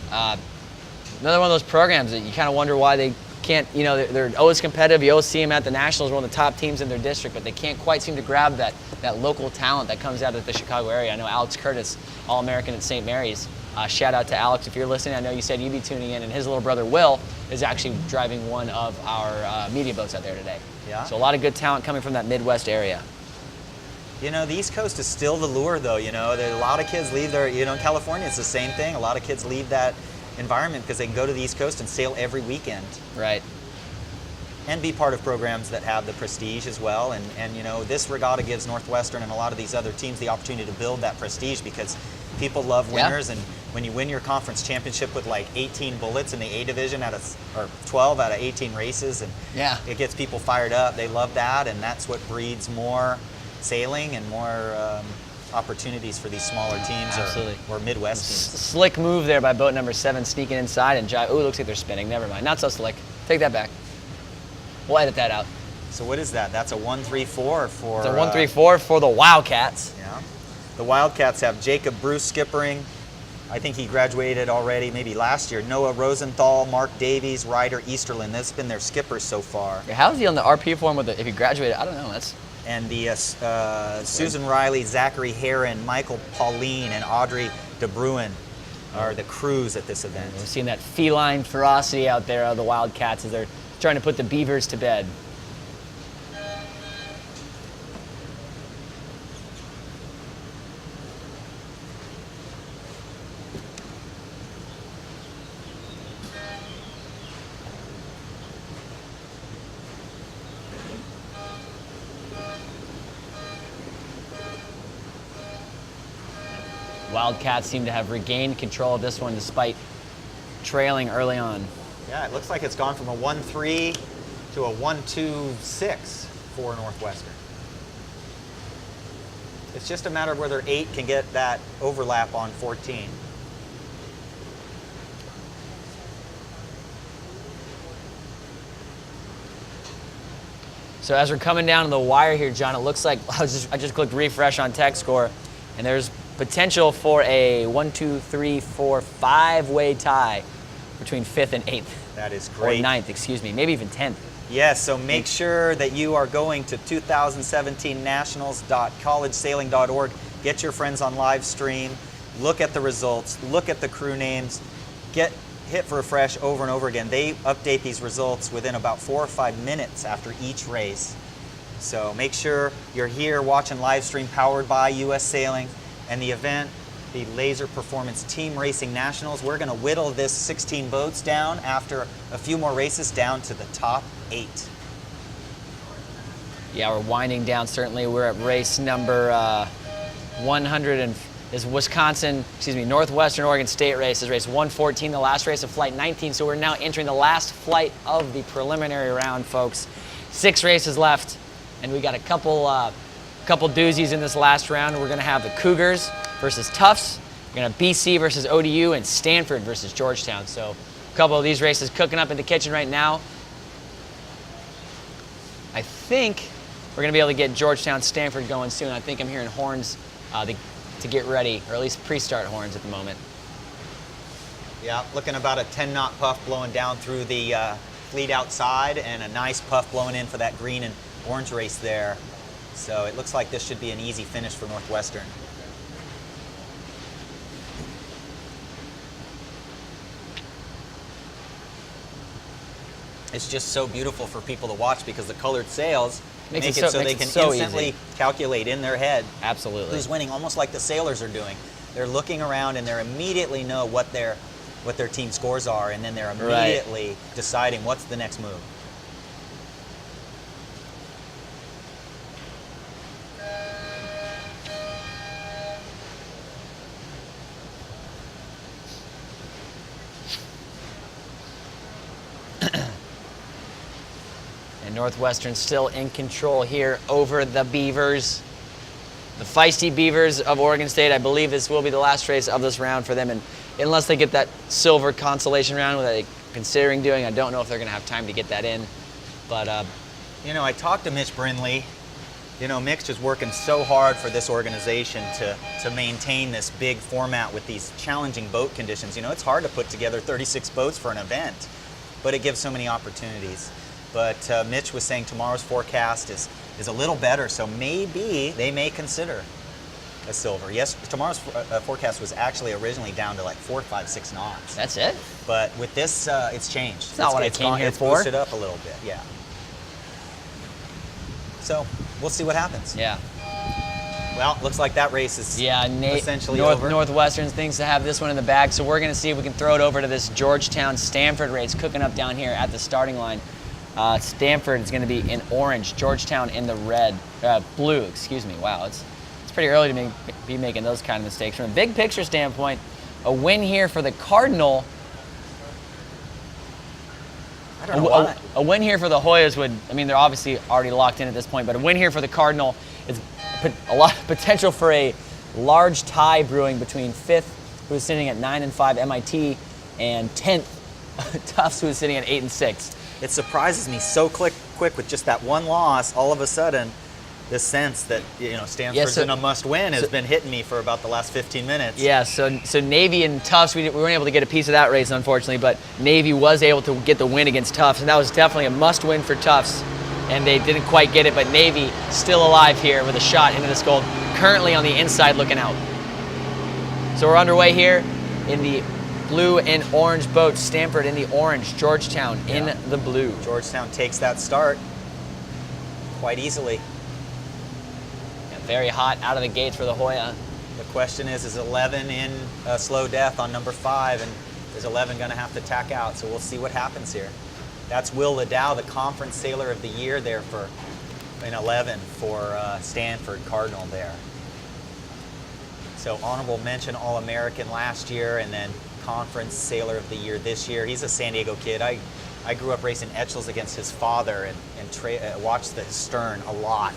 Another one of those programs that you kind of wonder why they can't, you know, they're always competitive. You always see them at the Nationals, one of the top teams in their district, but they can't quite seem to grab that local talent that comes out of the Chicago area. I know Alex Curtis, All-American at St. Mary's, Shout out to Alex if you're listening. I know you said you'd be tuning in, and his little brother Will is actually driving one of our media boats out there today. Yeah. So a lot of good talent coming from that Midwest area. You know, the East Coast is still the lure, though. You know, a lot of kids leave their, in California, it's the same thing. A lot of kids leave that environment because they can go to the East Coast and sail every weekend. Right. And be part of programs that have the prestige as well. And this regatta gives Northwestern and a lot of these other teams the opportunity to build that prestige because people love winners. And when you win your conference championship with like 18 bullets in the A division or 12 out of 18 races, and it gets people fired up. They love that, and that's what breeds more sailing and more opportunities for these smaller teams or Midwest teams. Slick move there by boat number 7, sneaking inside and jive. Oh, looks like they're spinning. Never mind. Not so slick. Take that back. We'll edit that out. So what is that? That's a 134 for... It's a 134 for the Wildcats. Yeah. The Wildcats have Jacob Bruce skippering. I think he graduated already, maybe last year. Noah Rosenthal, Mark Davies, Ryder Easterlin. That's been their skippers so far. How is he on the RP form with it? If he graduated, I don't know. And the Susan Riley, Zachary Heron, Michael Pauline, and Audrey DeBruin are the crews at this event. We're seeing that feline ferocity out there of the Wildcats as they're trying to put the Beavers to bed. Wildcats seem to have regained control of this one despite trailing early on. Yeah, it looks like it's gone from a 1-3 to a 1-2-6 for Northwestern. It's just a matter of whether 8 can get that overlap on 14. So as we're coming down to the wire here, John, it looks like I just clicked refresh on tech score, and there's potential for a 1, 2, 3, 4, 5-way tie between 5th and 8th. That is great. Or 9th, excuse me, maybe even 10th. Yes, so make sure that you are going to 2017nationals.collegesailing.org. Get your friends on live stream, look at the results, look at the crew names, hit refresh over and over again. They update these results within about 4 or 5 minutes after each race. So make sure you're here watching live stream powered by US Sailing and the event, the Laser Performance Team Racing Nationals. We're going to whittle this 16 boats down after a few more races down to the top 8. Yeah, we're winding down. Certainly, we're at race number 100 and is Northwestern Oregon State race is race 114, the last race of flight 19. So we're now entering the last flight of the preliminary round, folks. 6 races left, and we got a couple doozies in this last round. We're going to have the Cougars versus Tufts. We're going to have BC versus ODU and Stanford versus Georgetown. So a couple of these races cooking up in the kitchen right now. I think we're going to be able to get Georgetown, Stanford going soon. I think I'm hearing horns to get ready, or at least pre-start horns at the moment. Yeah, looking about a 10-knot puff blowing down through the fleet outside, and a nice puff blowing in for that green and orange race there. So it looks like this should be an easy finish for Northwestern. It's just so beautiful for people to watch because the colored sails make it so they can instantly calculate in their head who's winning, almost like the sailors are doing. They're looking around and they immediately know what their team scores are, and then they're immediately deciding what's the next move. Northwestern still in control here over the Beavers. The feisty Beavers of Oregon State. I believe this will be the last race of this round for them, and unless they get that silver consolation round, that they're considering doing, I don't know if they're going to have time to get that in. But I talked to Mitch Brindley. Mitch is working so hard for this organization to maintain this big format with these challenging boat conditions. It's hard to put together 36 boats for an event, but it gives so many opportunities. But Mitch was saying tomorrow's forecast is a little better, so maybe they may consider a silver. Yes, tomorrow's forecast was actually originally down to like 4, 5, 6 knots. That's it? But with this, it's changed. It's not what I came here for. It's boosted up a little bit, yeah. So we'll see what happens. Yeah. Well, looks like that race is essentially over. Northwestern thinks to have this one in the bag, so we're going to see if we can throw it over to this Georgetown-Stanford race cooking up down here at the starting line. Stanford is going to be in orange, Georgetown in the blue, excuse me. Wow, it's pretty early to be making those kind of mistakes. From a big picture standpoint, a win here for the Cardinal. I don't know why. A win here for the Hoyas would, I mean, they're obviously already locked in at this point, but a win here for the Cardinal is a lot of potential for a large tie brewing between 5th, who is sitting at 9-5 MIT, and 10th, Tufts, who is sitting at 8-6. It surprises me so quick with just that one loss. All of a sudden, this sense that Stanford's in a must-win has been hitting me for about the last 15 minutes. Yeah, so Navy and Tufts, we weren't able to get a piece of that race, unfortunately, but Navy was able to get the win against Tufts, and that was definitely a must-win for Tufts, and they didn't quite get it, but Navy still alive here with a shot into this gold, currently on the inside looking out. So we're underway here in the blue and orange boat. Stanford in the orange, Georgetown in the blue. Georgetown takes that start quite easily. Yeah, very hot out of the gates for the Hoya. The question is 11 in slow death on number 5, and is 11 going to have to tack out? So we'll see what happens here. That's Will Liddell, the Conference Sailor of the Year there in 11 for Stanford Cardinal there. So honorable mention All-American last year, and then Conference Sailor of the Year this year. He's a San Diego kid. I grew up racing Etchells against his father and watched the stern a lot.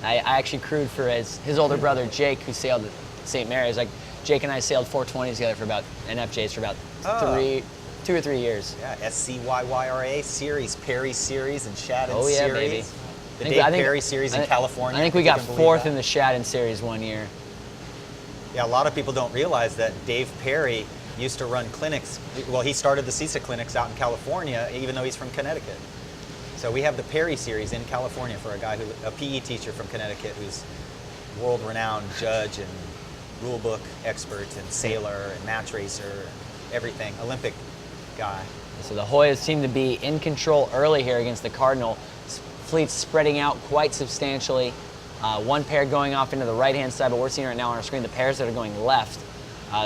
I actually crewed for his older brother Jake, who sailed at St. Mary's. Like Jake and I sailed 420s together for about NFJs for about 2 or 3 years. Yeah, SCYYRA series, Perry series, and Shadden series. Series. Baby. The Dave Perry series in California. I think we got 4th in the Shadden series one year. Yeah, a lot of people don't realize that Dave Perry used to run clinics. Well, he started the CISA clinics out in California, even though he's from Connecticut. So we have the Perry series in California for a PE teacher from Connecticut who's world-renowned judge and rule book expert and sailor and match racer, everything, Olympic guy. So the Hoyas seem to be in control early here against the Cardinal. Fleet's spreading out quite substantially. One pair going off into the right-hand side, but we're seeing right now on our screen the pairs that are going left.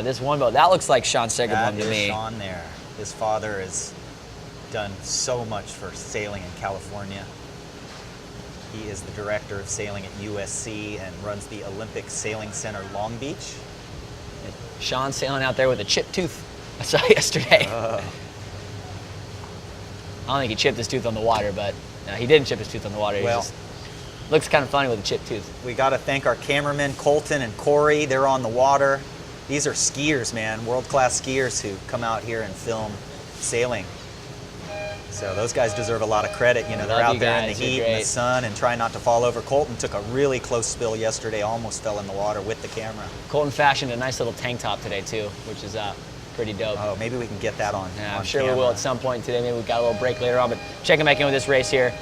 This one boat, that looks like Sean Segerblom to me. Sean there. His father has done so much for sailing in California. He is the director of sailing at USC and runs the Olympic Sailing Center Long Beach. And Sean sailing out there with a chipped tooth, I saw yesterday. I don't think he chipped his tooth on the water, but he didn't chip his tooth on the water. Well, he just looks kind of funny with a chipped tooth. We got to thank our cameramen, Colton and Corey. They're on the water. These are skiers, man, world-class skiers who come out here and film sailing. So those guys deserve a lot of credit. You know, they're out there in the heat and the sun and trying not to fall over. Colton took a really close spill yesterday, almost fell in the water with the camera. Colton fashioned a nice little tank top today too, which is pretty dope. Oh, maybe we can get that on. Yeah, on I'm sure camera. we will at some point today. Maybe we've got a little break later on, but checking back in with this race here.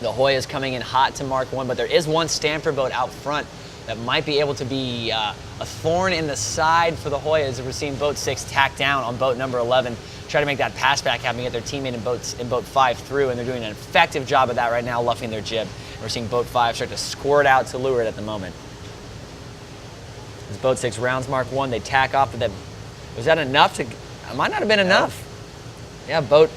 The Hoya's coming in hot to mark 1, but there is one Stanford boat out front that might be able to be a thorn in the side for the Hoyas. We're seeing boat 6 tack down on boat number 11, try to make that pass back happen, get their teammate in boat 5 through, and they're doing an effective job of that right now, luffing their jib. We're seeing boat 5 start to squirt out to lure it at the moment. As boat 6 rounds mark 1, they tack off, but was that enough to? It might not have been enough. Yeah, boat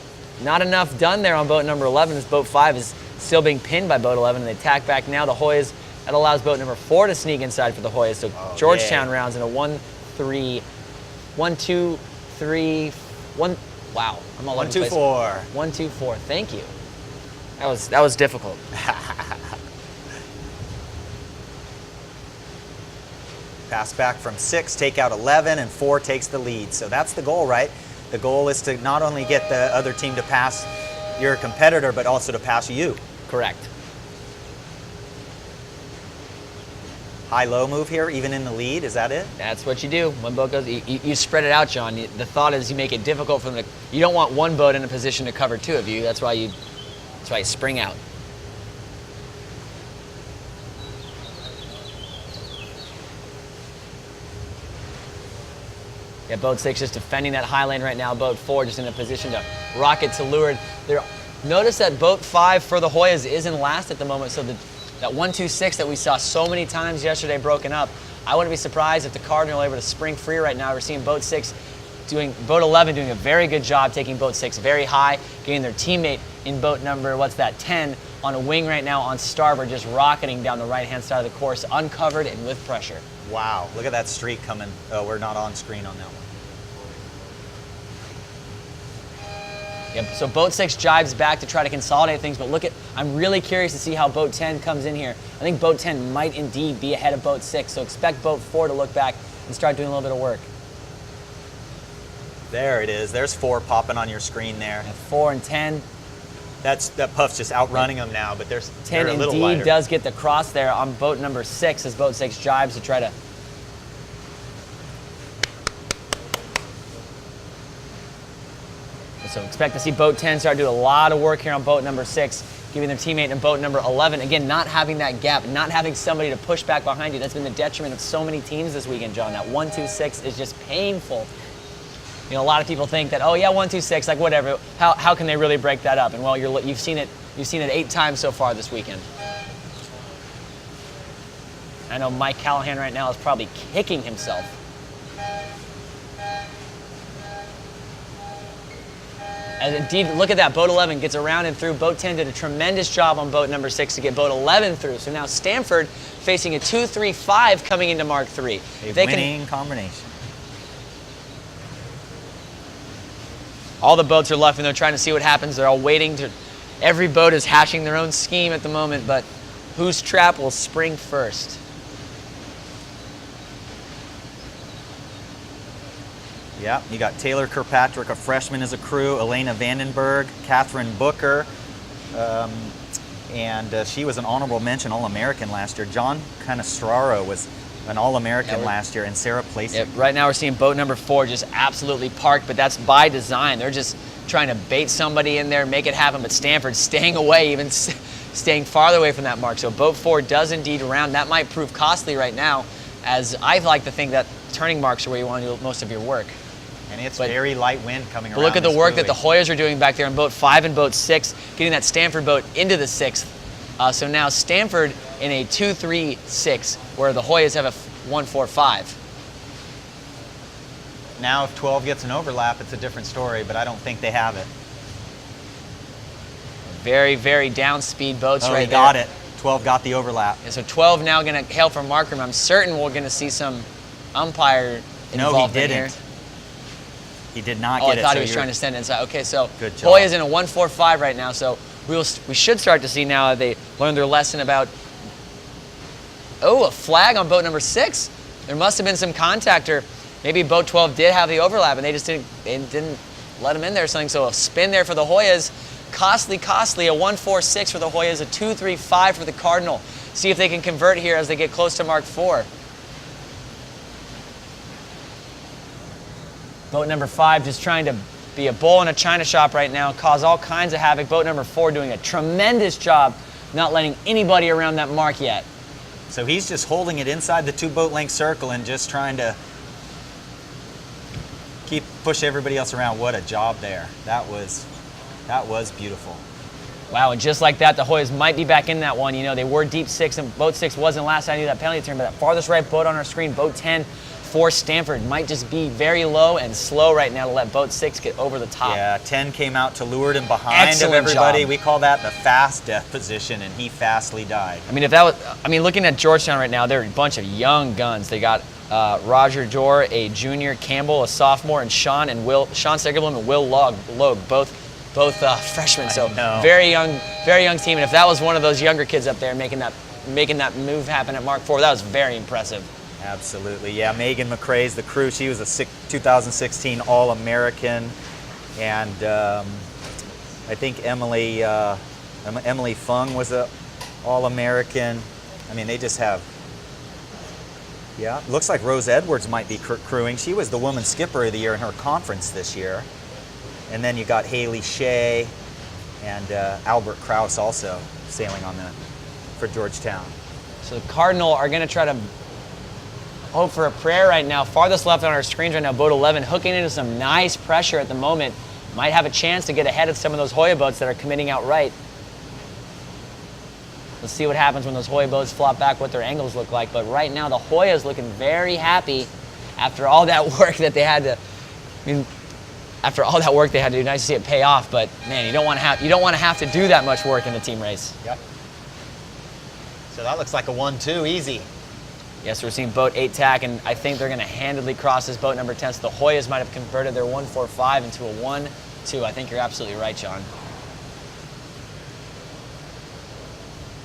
not enough done there on boat number 11. As boat 5 is still being pinned by boat 11, and they tack back now. The Hoyas, that allows boat number 4 to sneak inside for the Hoyas. So Georgetown rounds in a 1-3, 1-2-3, 1. Wow, I'm all over the place. 1-2-4. 1-2-4. Thank you. That was difficult. Pass back from 6, take out 11, and 4 takes the lead. So that's the goal, right? The goal is to not only get the other team to pass your competitor, but also to pass you. Correct. High-low move here, even in the lead, is that it? That's what you do. One boat goes, you spread it out, John. The thought is you make it difficult for them to, you don't want one boat in a position to cover 2 of you. That's why you spring out. Yeah, boat 6 just defending that high lane right now. Boat 4 just in a position to rocket to leeward. Notice that boat 5 for the Hoyas is in last at the moment, so that 1-2-6 that we saw so many times yesterday broken up, I wouldn't be surprised if the Cardinal are able to spring free right now. We're seeing boat 11 doing a very good job taking boat 6 very high, getting their teammate in boat number, 10, on a wing right now on starboard, just rocketing down the right-hand side of the course, uncovered and with pressure. Wow, look at that streak coming. Oh, we're not on screen on that one. Yep, so boat 6 jives back to try to consolidate things, but I'm really curious to see how boat 10 comes in here. I think boat 10 might indeed be ahead of boat 6, so expect boat 4 to look back and start doing a little bit of work. There it is. There's 4 popping on your screen there. And 4 and 10. That puff's just outrunning them now, but they're 10 a little indeed lighter. does get the cross there on boat number 6 as boat 6 jives to try to. So expect to see boat 10 start doing a lot of work here on boat number 6, giving their teammate in boat number 11. Again, not having that gap, not having somebody to push back behind you. That's been the detriment of so many teams this weekend, John. That 1-2-6 is just painful. You know, a lot of people think that, oh yeah, 1-2-6, like whatever. How can they really break that up? And well, you've seen it 8 times so far this weekend. I know Mike Callahan right now is probably kicking himself. And indeed, look at that. Boat 11 gets around and through. Boat 10 did a tremendous job on boat number 6 to get boat 11 through. So now Stanford facing a 2-3-5 coming into Mark 3. A winning combination. All the boats are left and they're trying to see what happens. They're all waiting to. Every boat is hashing their own scheme at the moment, but whose trap will spring first? Yeah, you got Taylor Kirkpatrick, a freshman as a crew, Elena Vandenberg, Catherine Booker, and she was an honorable mention All-American last year. John Canestraro was an All-American last year, and Sarah Placek. Yep. Right now we're seeing boat number 4 just absolutely parked, but that's by design. They're just trying to bait somebody in there, make it happen, but Stanford staying away, even staying farther away from that mark. So boat 4 does indeed round. That might prove costly right now, as I like to think that turning marks are where you want to do most of your work. And it's very light wind coming around. But look at the work buoy. that the Hoyas are doing back there in boat 5 and boat 6, getting that Stanford boat into the 6th. So now Stanford in a 2-3-6, where the Hoyas have a 1-4-5. Now if 12 gets an overlap, it's a different story, but I don't think they have it. Very, very down speed boats right there. They got it. 12 got the overlap. And so 12 now going to hail from Mark Room. I'm certain we're going to see some umpire involved No, he in here. didn't. He did not Oh, get I it. thought so he was trying to send it inside. Okay, so Good job. Hoyas in a 1-4-5 right now, so we should start to see now that they learned their lesson about, a flag on boat number 6. There must have been some contact, or maybe boat 12 did have the overlap and they just didn't let him in there or something. So a spin there for the Hoyas. Costly, a 1-4-6 for the Hoyas, a 2-3-5 for the Cardinal. See if they can convert here as they get close to Mark 4. Boat number 5 just trying to be a bull in a china shop right now, cause all kinds of havoc. Boat number 4 doing a tremendous job not letting anybody around that mark yet. So he's just holding it inside the 2 boat length circle and just trying to push everybody else around. What a job there. That was beautiful. Wow, and just like that, the Hoyas might be back in that one. You know, they were deep 6, and boat 6 wasn't last time I knew that penalty turn, but that farthest right boat on our screen, boat 10, for Stanford, might just be very low and slow right now to let boat 6 get over the top. Yeah, 10 came out to leeward and behind Excellent of everybody. job. We call that the fast death position, and he fastly died. Looking at Georgetown right now, they're a bunch of young guns. They got Roger Dorr, a junior, Campbell, a sophomore, and Sean Segerblom and Will Logue, both freshmen. So very young team. And if that was one of those younger kids up there making that move happen at Mark 4, that was very impressive. Absolutely, yeah. Megan McCrae's the crew. She was a 2016 All-American, and I think Emily Fung was a All-American. I mean, they just have. Yeah, looks like Rose Edwards might be crewing. She was the women's skipper of the year in her conference this year. And then you got Haley Shea and Albert Krause also sailing for Georgetown. So the Cardinal are going to try to hope for a prayer right now. Farthest left on our screens right now, boat 11, hooking into some nice pressure at the moment. Might have a chance to get ahead of some of those Hoya boats that are committing out right. Let's see what happens when those Hoya boats flop back, what their angles look like. But right now, the Hoya is looking very happy after all that work that they had to. After all that work they had to do, nice to see it pay off. But man, you don't want to have to do that much work in the team race. Yep. So that looks like a 1-2, easy. Yes, we're seeing boat 8 tack, and I think they're going to handily cross this boat number 10. So the Hoyas might have converted their 1-4-5 into a 1-2. I think you're absolutely right, John.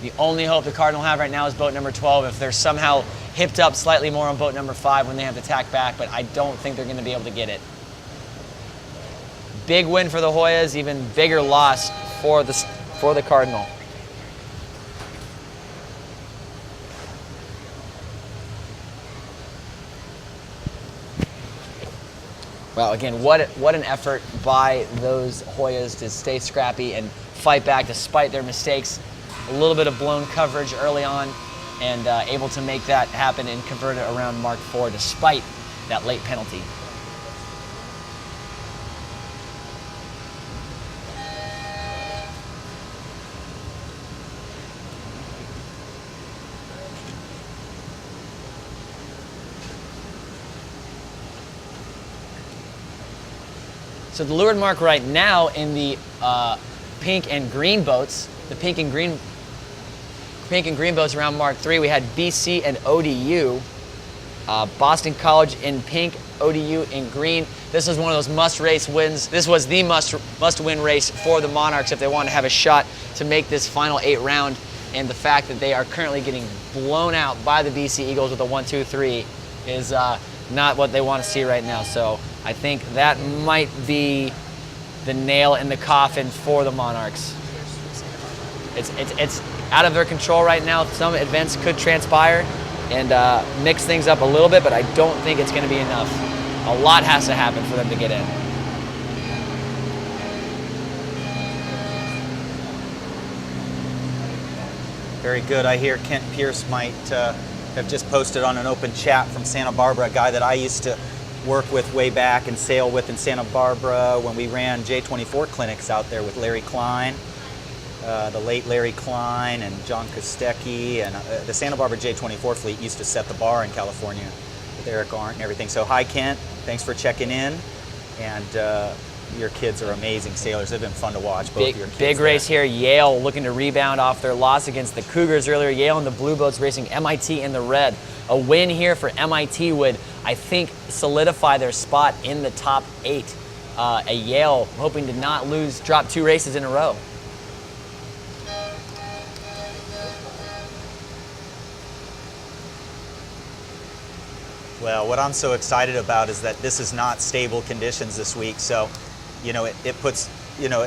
The only hope the Cardinal have right now is boat number 12. If they're somehow hipped up slightly more on boat number 5 when they have to tack back, but I don't think they're going to be able to get it. Big win for the Hoyas, even bigger loss for the Cardinal. Well, again, what an effort by those Hoyas to stay scrappy and fight back despite their mistakes. A little bit of blown coverage early on, and able to make that happen and convert it around Mark IV despite that late penalty. So the leeward mark right now in the pink and green boats, the pink and green boats around Mark III, we had BC and ODU. Boston College in pink, ODU in green. This is one of those must-race wins. This was the must-win race for the Monarchs if they want to have a shot to make this final 8 round. And the fact that they are currently getting blown out by the BC Eagles with a 1-2-3 is not what they want to see right now. So I think that might be the nail in the coffin for the Monarchs. It's out of their control right now. Some events could transpire and mix things up a little bit, but I don't think it's going to be enough. A lot has to happen for them to get in. Very good. I hear Kent Pierce might have just posted on an open chat from Santa Barbara, a guy that I used to work with way back and sail with in Santa Barbara when we ran J24 clinics out there with Larry Klein, the late Larry Klein and John Kostecki, and the Santa Barbara J24 fleet used to set the bar in California with Eric Arndt and everything. So hi Kent, thanks for checking in, and your kids are amazing sailors. They've been fun to watch, both your kids. Big race here. Yale looking to rebound off their loss against the Cougars earlier. Yale in the blue boats racing MIT in the red. A win here for MIT would, I think, solidify their spot in the top 8. A Yale hoping to not drop 2 races in a row. Well, what I'm so excited about is that this is not stable conditions this week. So, you know, it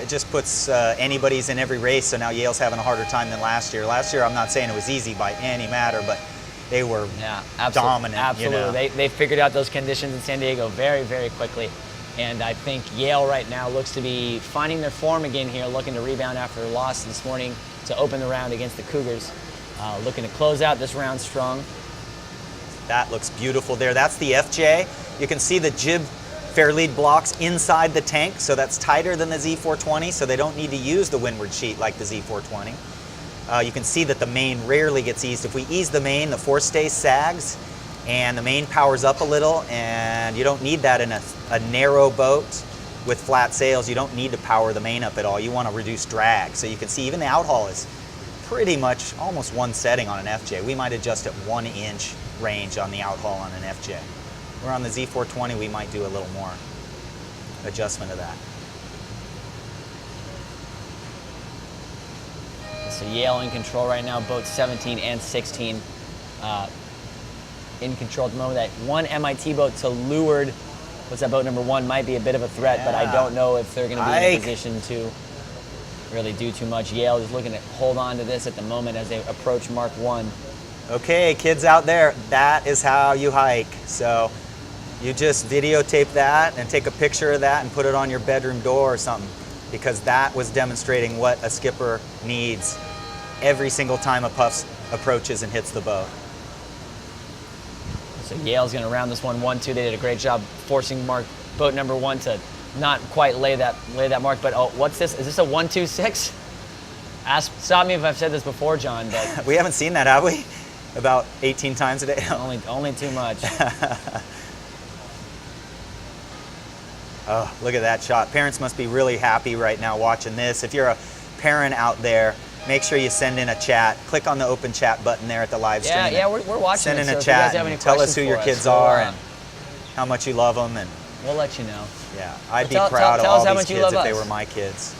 just puts anybody's in every race. So now Yale's having a harder time than last year. Last year, I'm not saying it was easy by any matter, but they were dominant. Absolutely. You know? They figured out those conditions in San Diego very, very quickly. And I think Yale right now looks to be finding their form again here, looking to rebound after their loss this morning to open the round against the Cougars. Looking to close out this round strong. That looks beautiful there. That's the FJ. You can see the jib fair lead blocks inside the tank, so that's tighter than the Z420, so they don't need to use the windward sheet like the Z420. You can see that the main rarely gets eased. If we ease the main, the forestay sags, and the main powers up a little, and you don't need that in a narrow boat with flat sails. You don't need to power the main up at all. You want to reduce drag. So you can see even the outhaul is pretty much almost one setting on an FJ. We might adjust at 1 inch range on the outhaul on an FJ. We're on the Z420, we might do a little more adjustment of that. So Yale in control right now, boats 17 and 16 in control at the moment. That one MIT boat to leeward, what's that, boat number 1, might be a bit of a threat, but I don't know if they're going to be in a position to really do too much. Yale is looking to hold on to this at the moment as they approach Mark 1. Okay, kids out there, that is how you hike. So you just videotape that and take a picture of that and put it on your bedroom door or something, because that was demonstrating what a skipper needs every single time a puff approaches and hits the boat. So Yale's going to round this one 1-2. They did a great job forcing boat number 1 to not quite lay that mark. But oh, what's this? Is this a 1-2-6? Stop me if I've said this before, John, but We haven't seen that, have we? About 18 times a day. only too much. Oh, look at that shot. Parents must be really happy right now watching this. If you're a parent out there, make sure you send in a chat. Click on the open chat button there at the live stream. Yeah, we're watching. Send in so a if you guys chat have any and tell us questions who for your us, kids we'll, are and how much you love them. And we'll let you know. yeah, I'd be tell proud of us all how these much you kids love if they us. were my kids.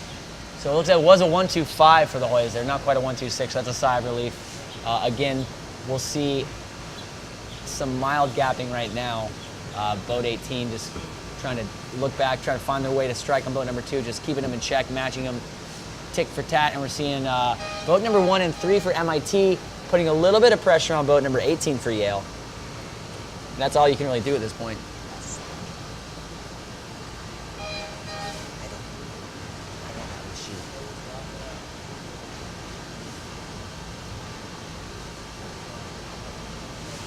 So it looks like it was a 1-2-5 for the Hoyas. They're not quite a 1-2-6. That's a sigh of relief. Again, we'll see some mild gapping right now. Boat 18 just trying to look back, trying to find their way to strike on boat number 2, just keeping them in check, matching them tick for tat. And we're seeing boat number 1 and 3 for MIT, putting a little bit of pressure on boat number 18 for Yale. And that's all you can really do at this point.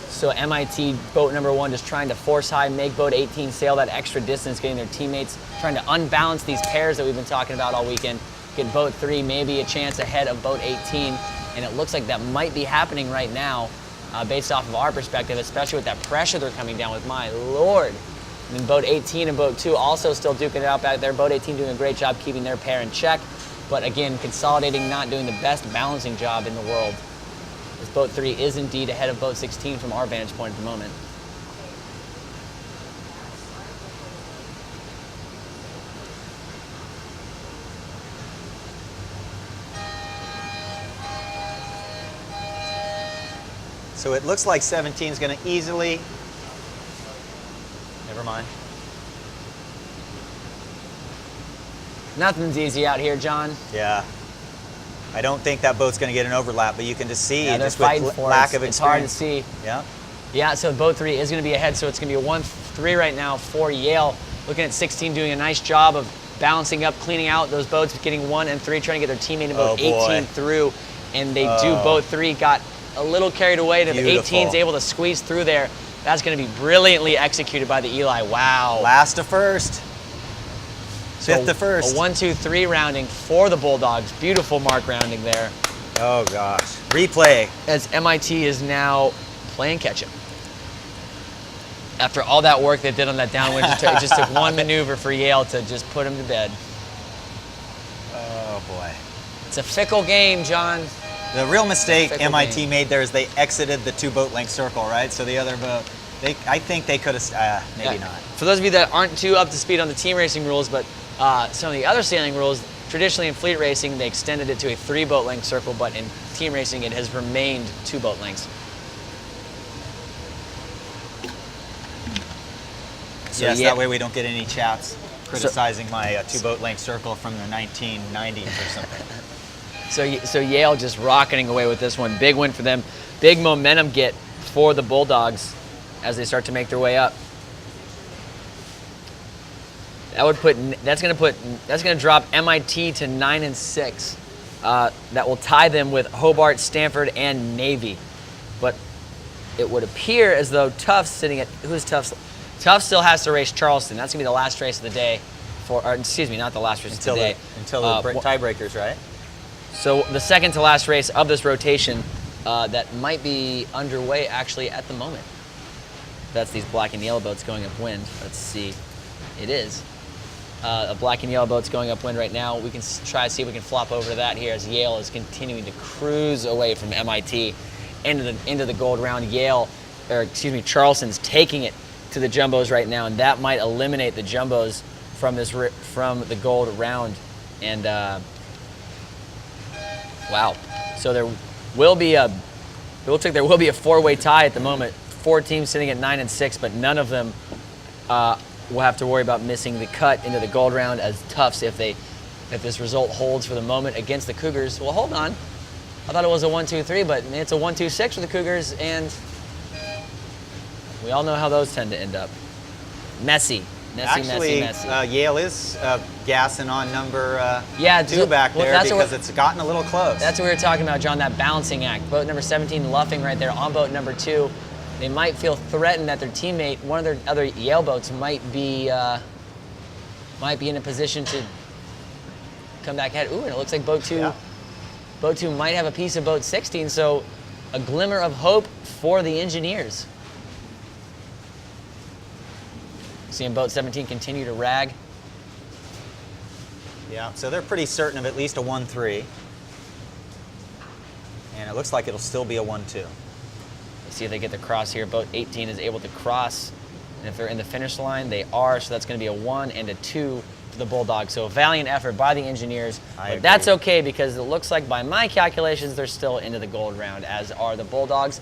So MIT boat number 1 just trying to force high, make boat 18 sail that extra distance, getting their teammates, trying to unbalance these pairs that we've been talking about all weekend. Get boat 3 maybe a chance ahead of boat 18, and it looks like that might be happening right now based off of our perspective, especially with that pressure they're coming down with, my Lord. And then boat 18 and boat 2 also still duking it out back there. Boat 18 doing a great job keeping their pair in check, but again, consolidating, not doing the best balancing job in the world. As boat 3 is indeed ahead of boat 16 from our vantage point at the moment. So it looks like 17 is going to easily. Never mind. Nothing's easy out here, John. Yeah. I don't think that boat's going to get an overlap, but you can just see Yeah, they're just fighting with for lack it. of It's hard to experience. see. Yeah. Yeah, so boat 3 is going to be ahead, so it's going to be a 1-3 right now for Yale. Looking at 16 doing a nice job of balancing up, cleaning out those boats, getting 1 and 3, trying to get their teammate in boat 18 through, and they do. Boat 3 got a little carried away. The 18's able to squeeze through there. That's going to be brilliantly executed by the Eli. Wow. Last to first. Fifth to first. A 1-2-3 rounding for the Bulldogs. Beautiful mark rounding there. Oh gosh. Replay. As MIT is now playing catch up. After all that work they did on that downwind, it just took one maneuver for Yale to just put him to bed. Oh boy. It's a fickle game, John. The real mistake Fickle MIT game. made there is they exited the 2 boat length circle, right? So the other boat, I think they could have, maybe Yeah. not. For those of you that aren't too up to speed on the team racing rules, but some of the other sailing rules, traditionally in fleet racing, they extended it to a 3 boat length circle, but in team racing, it has remained 2 boat lengths. So yes, yeah, that way we don't get any chats criticizing my 2 boat length circle from the 1990s or something. So Yale just rocketing away with this one. Big win for them. Big momentum get for the Bulldogs as they start to make their way up. That's going to drop MIT to 9 and 6. That will tie them with Hobart, Stanford, and Navy. But it would appear as though Tufts sitting at who's Tufts? Tufts still has to race Charleston. That's going to be the last race of the day. Not the last race of the day. Until the tiebreakers, right? So the second to last race of this rotation that might be underway actually at the moment. That's these black and yellow boats going upwind. Let's see. It is. A black and yellow boat's going upwind right now. We can try to see if we can flop over to that here as Yale is continuing to cruise away from MIT into the gold round. Charleston's taking it to the jumbos right now, and that might eliminate the jumbos from the gold round. And wow, so there will be a 4-way tie at the moment. 4 teams sitting at 9 and 6, but none of them will have to worry about missing the cut into the gold round as Tufts if this result holds for the moment against the Cougars. Well, hold on. I thought it was a 1-2-3, but it's a 1-2-6 for the Cougars, and we all know how those tend to end up. Messy. Actually, messy. Yale is gassing on number 2 so- back well, there that's because what- it's gotten a little close. That's what we were talking about, John, that balancing act. Boat number 17 luffing right there on boat number 2. they might feel threatened that their teammate, one of their other Yale boats, might be in a position to come back ahead. Ooh, and it looks like boat 2. Yeah. Boat 2 might have a piece of boat 16, so a glimmer of hope for the engineers. Seeing boat 17 continue to rag. Yeah, so they're pretty certain of at least a 1-3. And it looks like it'll still be a 1-2. Let's see if they get the cross here. Boat 18 is able to cross. And if they're in the finish line, they are. So that's going to be a 1 and a 2 for the Bulldogs. So a valiant effort by the engineers. But that's okay because it looks like by my calculations, they're still into the gold round, as are the Bulldogs.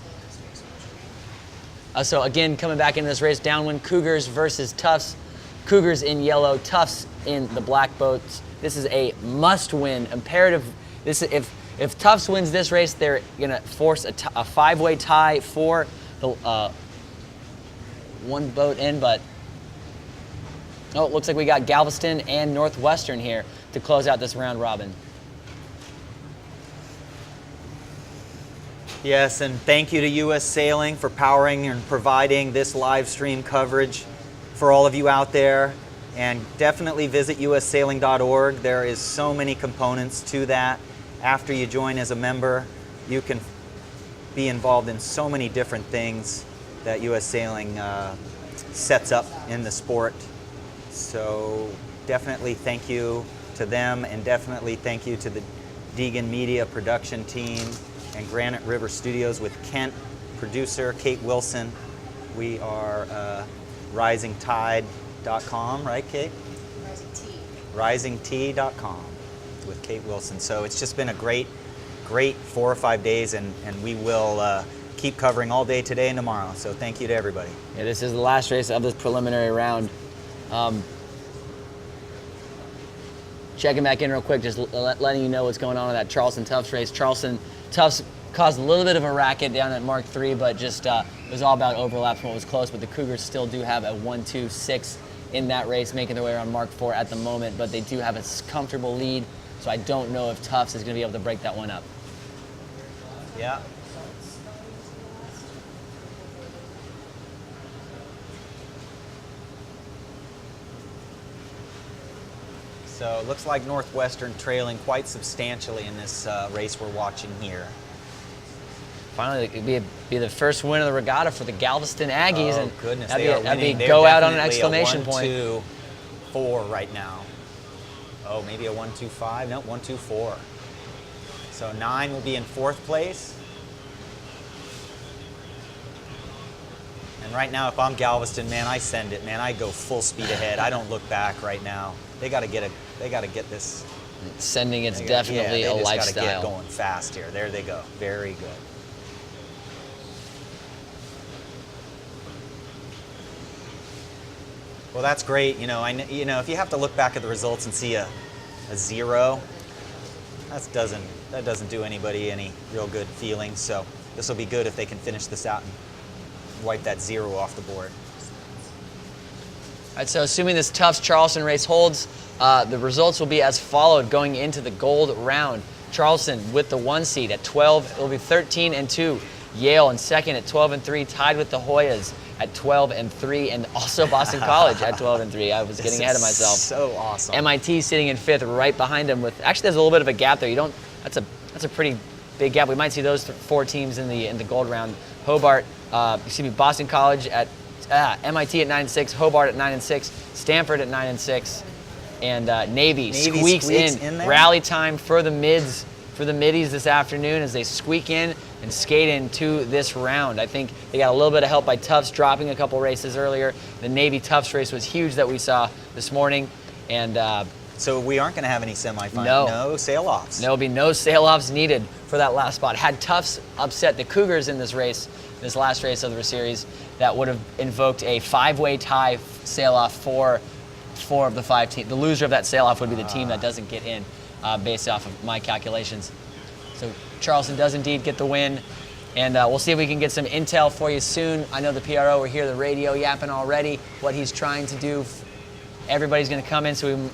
So again, coming back into this race, downwind Cougars versus Tufts. Cougars in yellow, Tufts in the black boats. This is a must-win, imperative. If Tufts wins this race, they're going to force a 5-way tie for the one boat in. But it looks like we got Galveston and Northwestern here to close out this round robin. Yes, and thank you to U.S. Sailing for powering and providing this live stream coverage for all of you out there. And definitely visit ussailing.org. There is so many components to that. After you join as a member, you can be involved in so many different things that U.S. Sailing sets up in the sport. So definitely thank you to them, and definitely thank you to the Deegan Media production team and Granite River Studios with Kent, producer Kate Wilson. We are risingtide.com, right, Kate? risingtea.com with Kate Wilson. So it's just been a great 4 or 5 days, and we will keep covering all day today and tomorrow. So thank you to everybody. Yeah, this is the last race of this preliminary round. Checking back in real quick, just letting you know what's going on in that Charleston Tufts race. Charleston Tufts caused a little bit of a racket down at Mark III, but just it was all about overlaps when it was close. But the Cougars still do have a 1-2-6 in that race, making their way around Mark IV at the moment. But they do have a comfortable lead, so I don't know if Tufts is going to be able to break that one up. Yeah. So it looks like Northwestern trailing quite substantially in this race we're watching here. Finally, it could be the first win of the regatta for the Galveston Aggies. Oh, and goodness, that'd be go out on an exclamation point. 1-2-4 right now. Oh, maybe a 1-2-5? No, 1-2-4. So 9 will be in 4th place. And right now, if I'm Galveston, man, I send it, man. I go full speed ahead. I don't look back right now. They got to get this. Sending it's definitely a lifestyle. They just got to get going fast here. There they go. Very good. Well, that's great. You know, if you have to look back at the results and see a 0, that doesn't do anybody any real good feelings. So this will be good if they can finish this out and wipe that 0 off the board. All right, so assuming this Tufts Charleston race holds, the results will be as followed going into the gold round. Charleston with the 1 seed at 12, it will be 13-2. Yale in second at 12-3, tied with the Hoyas at 12-3, and also Boston College at 12-3. I was getting ahead of myself. So awesome. MIT sitting in 5th, right behind them. With actually, there's a little bit of a gap there. That's a pretty big gap. We might see those 4 teams in the gold round. Boston College at MIT at 9-6, Hobart at 9-6, Stanford at 9-6, and Navy squeaks in. Rally time for the middies this afternoon as they squeak in and skate into this round. I think they got a little bit of help by Tufts dropping a couple races earlier. The Navy Tufts race was huge that we saw this morning, and so we aren't going to have any semifinals. No sail-offs. There will be no sail-offs needed for that last spot. Had Tufts upset the Cougars in this race, this last race of the series, that would have invoked a 5-way tie sail-off for 4 of the 5 teams. The loser of that sail-off would be the team that doesn't get in, based off of my calculations. So Charleston does indeed get the win, and we'll see if we can get some intel for you soon. I know the PRO, we're here, the radio yapping already, what he's trying to do. Everybody's going to come in, so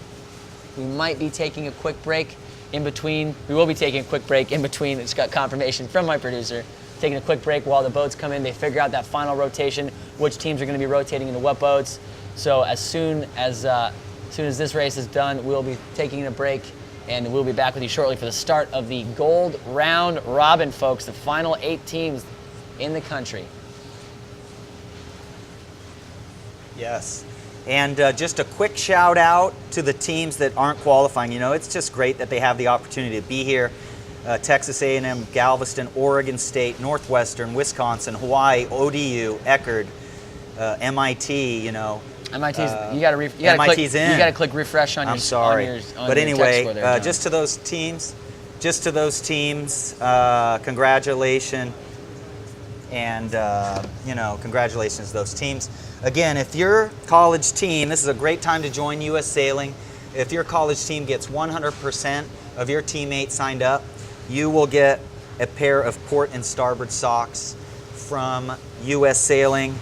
we might be taking a quick break in between. We will be taking a quick break in between. It's got confirmation from my producer taking a quick break while the boats come in. They figure out that final rotation, which teams are going to be rotating into what boats. So as soon as this race is done, we'll be taking a break, and we'll be back with you shortly for the start of the Gold Round Robin, folks. The final 8 teams in the country. Yes. And just a quick shout out to the teams that aren't qualifying. You know, it's just great that they have the opportunity to be here. Texas A&M, Galveston, Oregon State, Northwestern, Wisconsin, Hawaii, ODU, Eckerd, MIT, you know. MIT's, you got to click refresh on your. I'm sorry. On But your anyway, text score there, just to those teams, congratulations. And, you know, congratulations to those teams. Again, if your college team, this is a great time to join U.S. Sailing. If your college team gets 100% of your teammates signed up, you will get a pair of port and starboard socks from U.S. Sailing,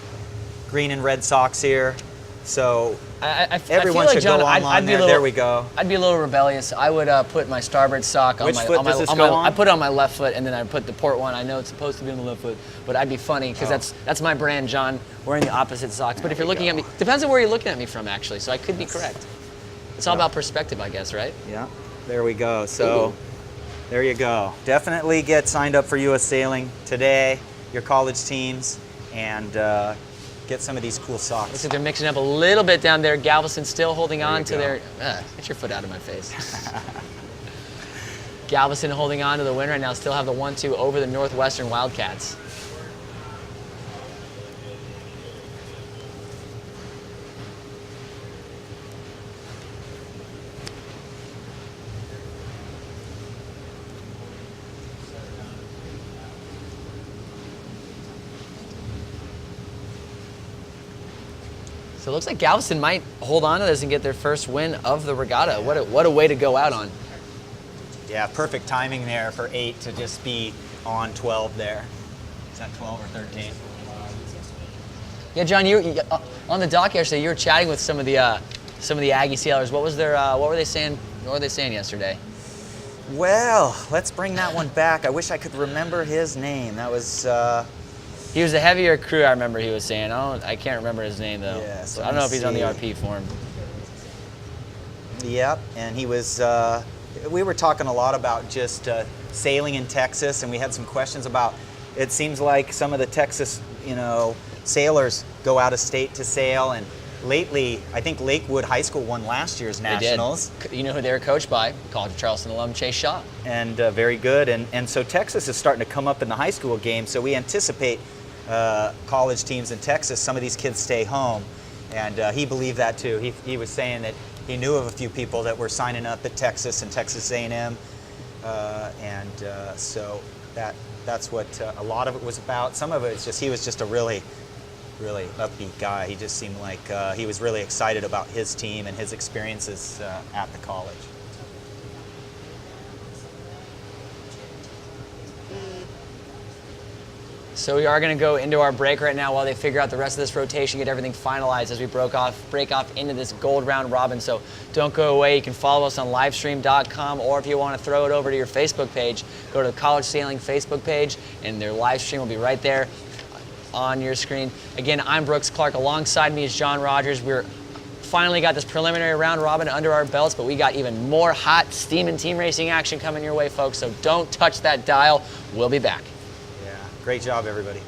green and red socks here. So everyone should go online there. There we go. I'd be a little rebellious. I would put my starboard sock on Which foot does this go on? I put it on my left foot, and then I put the port one. I know it's supposed to be on the left foot, but I'd be funny because that's my brand, John, wearing the opposite socks. But if you're looking at me, depends on where you're looking at me from, actually. So I could be correct. It's all about perspective, I guess, right? Yeah. There we go. So there you go. Definitely get signed up for U.S. Sailing today, your college teams, and get some of these cool socks. Looks like they're mixing up a little bit down there. Galveston still holding on to their. Get your foot out of my face. Galveston holding on to the win right now. Still have the 1-2 over the Northwestern Wildcats. So it looks like Galveston might hold on to this and get their first win of the regatta. What a way to go out on. Yeah, perfect timing there for 8 to just be on 12 there. Is that 12 or 13? Yeah, John, you on the dock yesterday. You were chatting with some of the Aggie sailors. What were they saying? What were they saying yesterday? Well, let's bring that one back. I wish I could remember his name. That was. He was the heavier crew, I remember he was saying. I can't remember his name, though. Yeah, so I don't know if he's on the RP form. Yep, and he was, we were talking a lot about just sailing in Texas, and we had some questions about, it seems like some of the Texas, you know, sailors go out of state to sail, and lately, I think Lakewood High School won last year's Nationals. They did. You know who they were coached by? College of Charleston alum Chase Shaw. And very good, and so Texas is starting to come up in the high school game, so we anticipate college teams in Texas, some of these kids stay home, and he believed that too. He was saying that he knew of a few people that were signing up at Texas and Texas A&M, so that's what a lot of it was about. Some of it is just he was just a really upbeat guy. He just seemed like he was really excited about his team and his experiences at the college. So we are going to go into our break right now while they figure out the rest of this rotation, get everything finalized as we break off into this Gold Round Robin. So don't go away. You can follow us on livestream.com, or if you want to throw it over to your Facebook page, go to the College Sailing Facebook page, and their live stream will be right there on your screen. Again, I'm Brooks Clark. Alongside me is John Rogers. We're finally got this preliminary round robin under our belts, but we got even more hot steaming team racing action coming your way, folks. So don't touch that dial. We'll be back. Great job, everybody.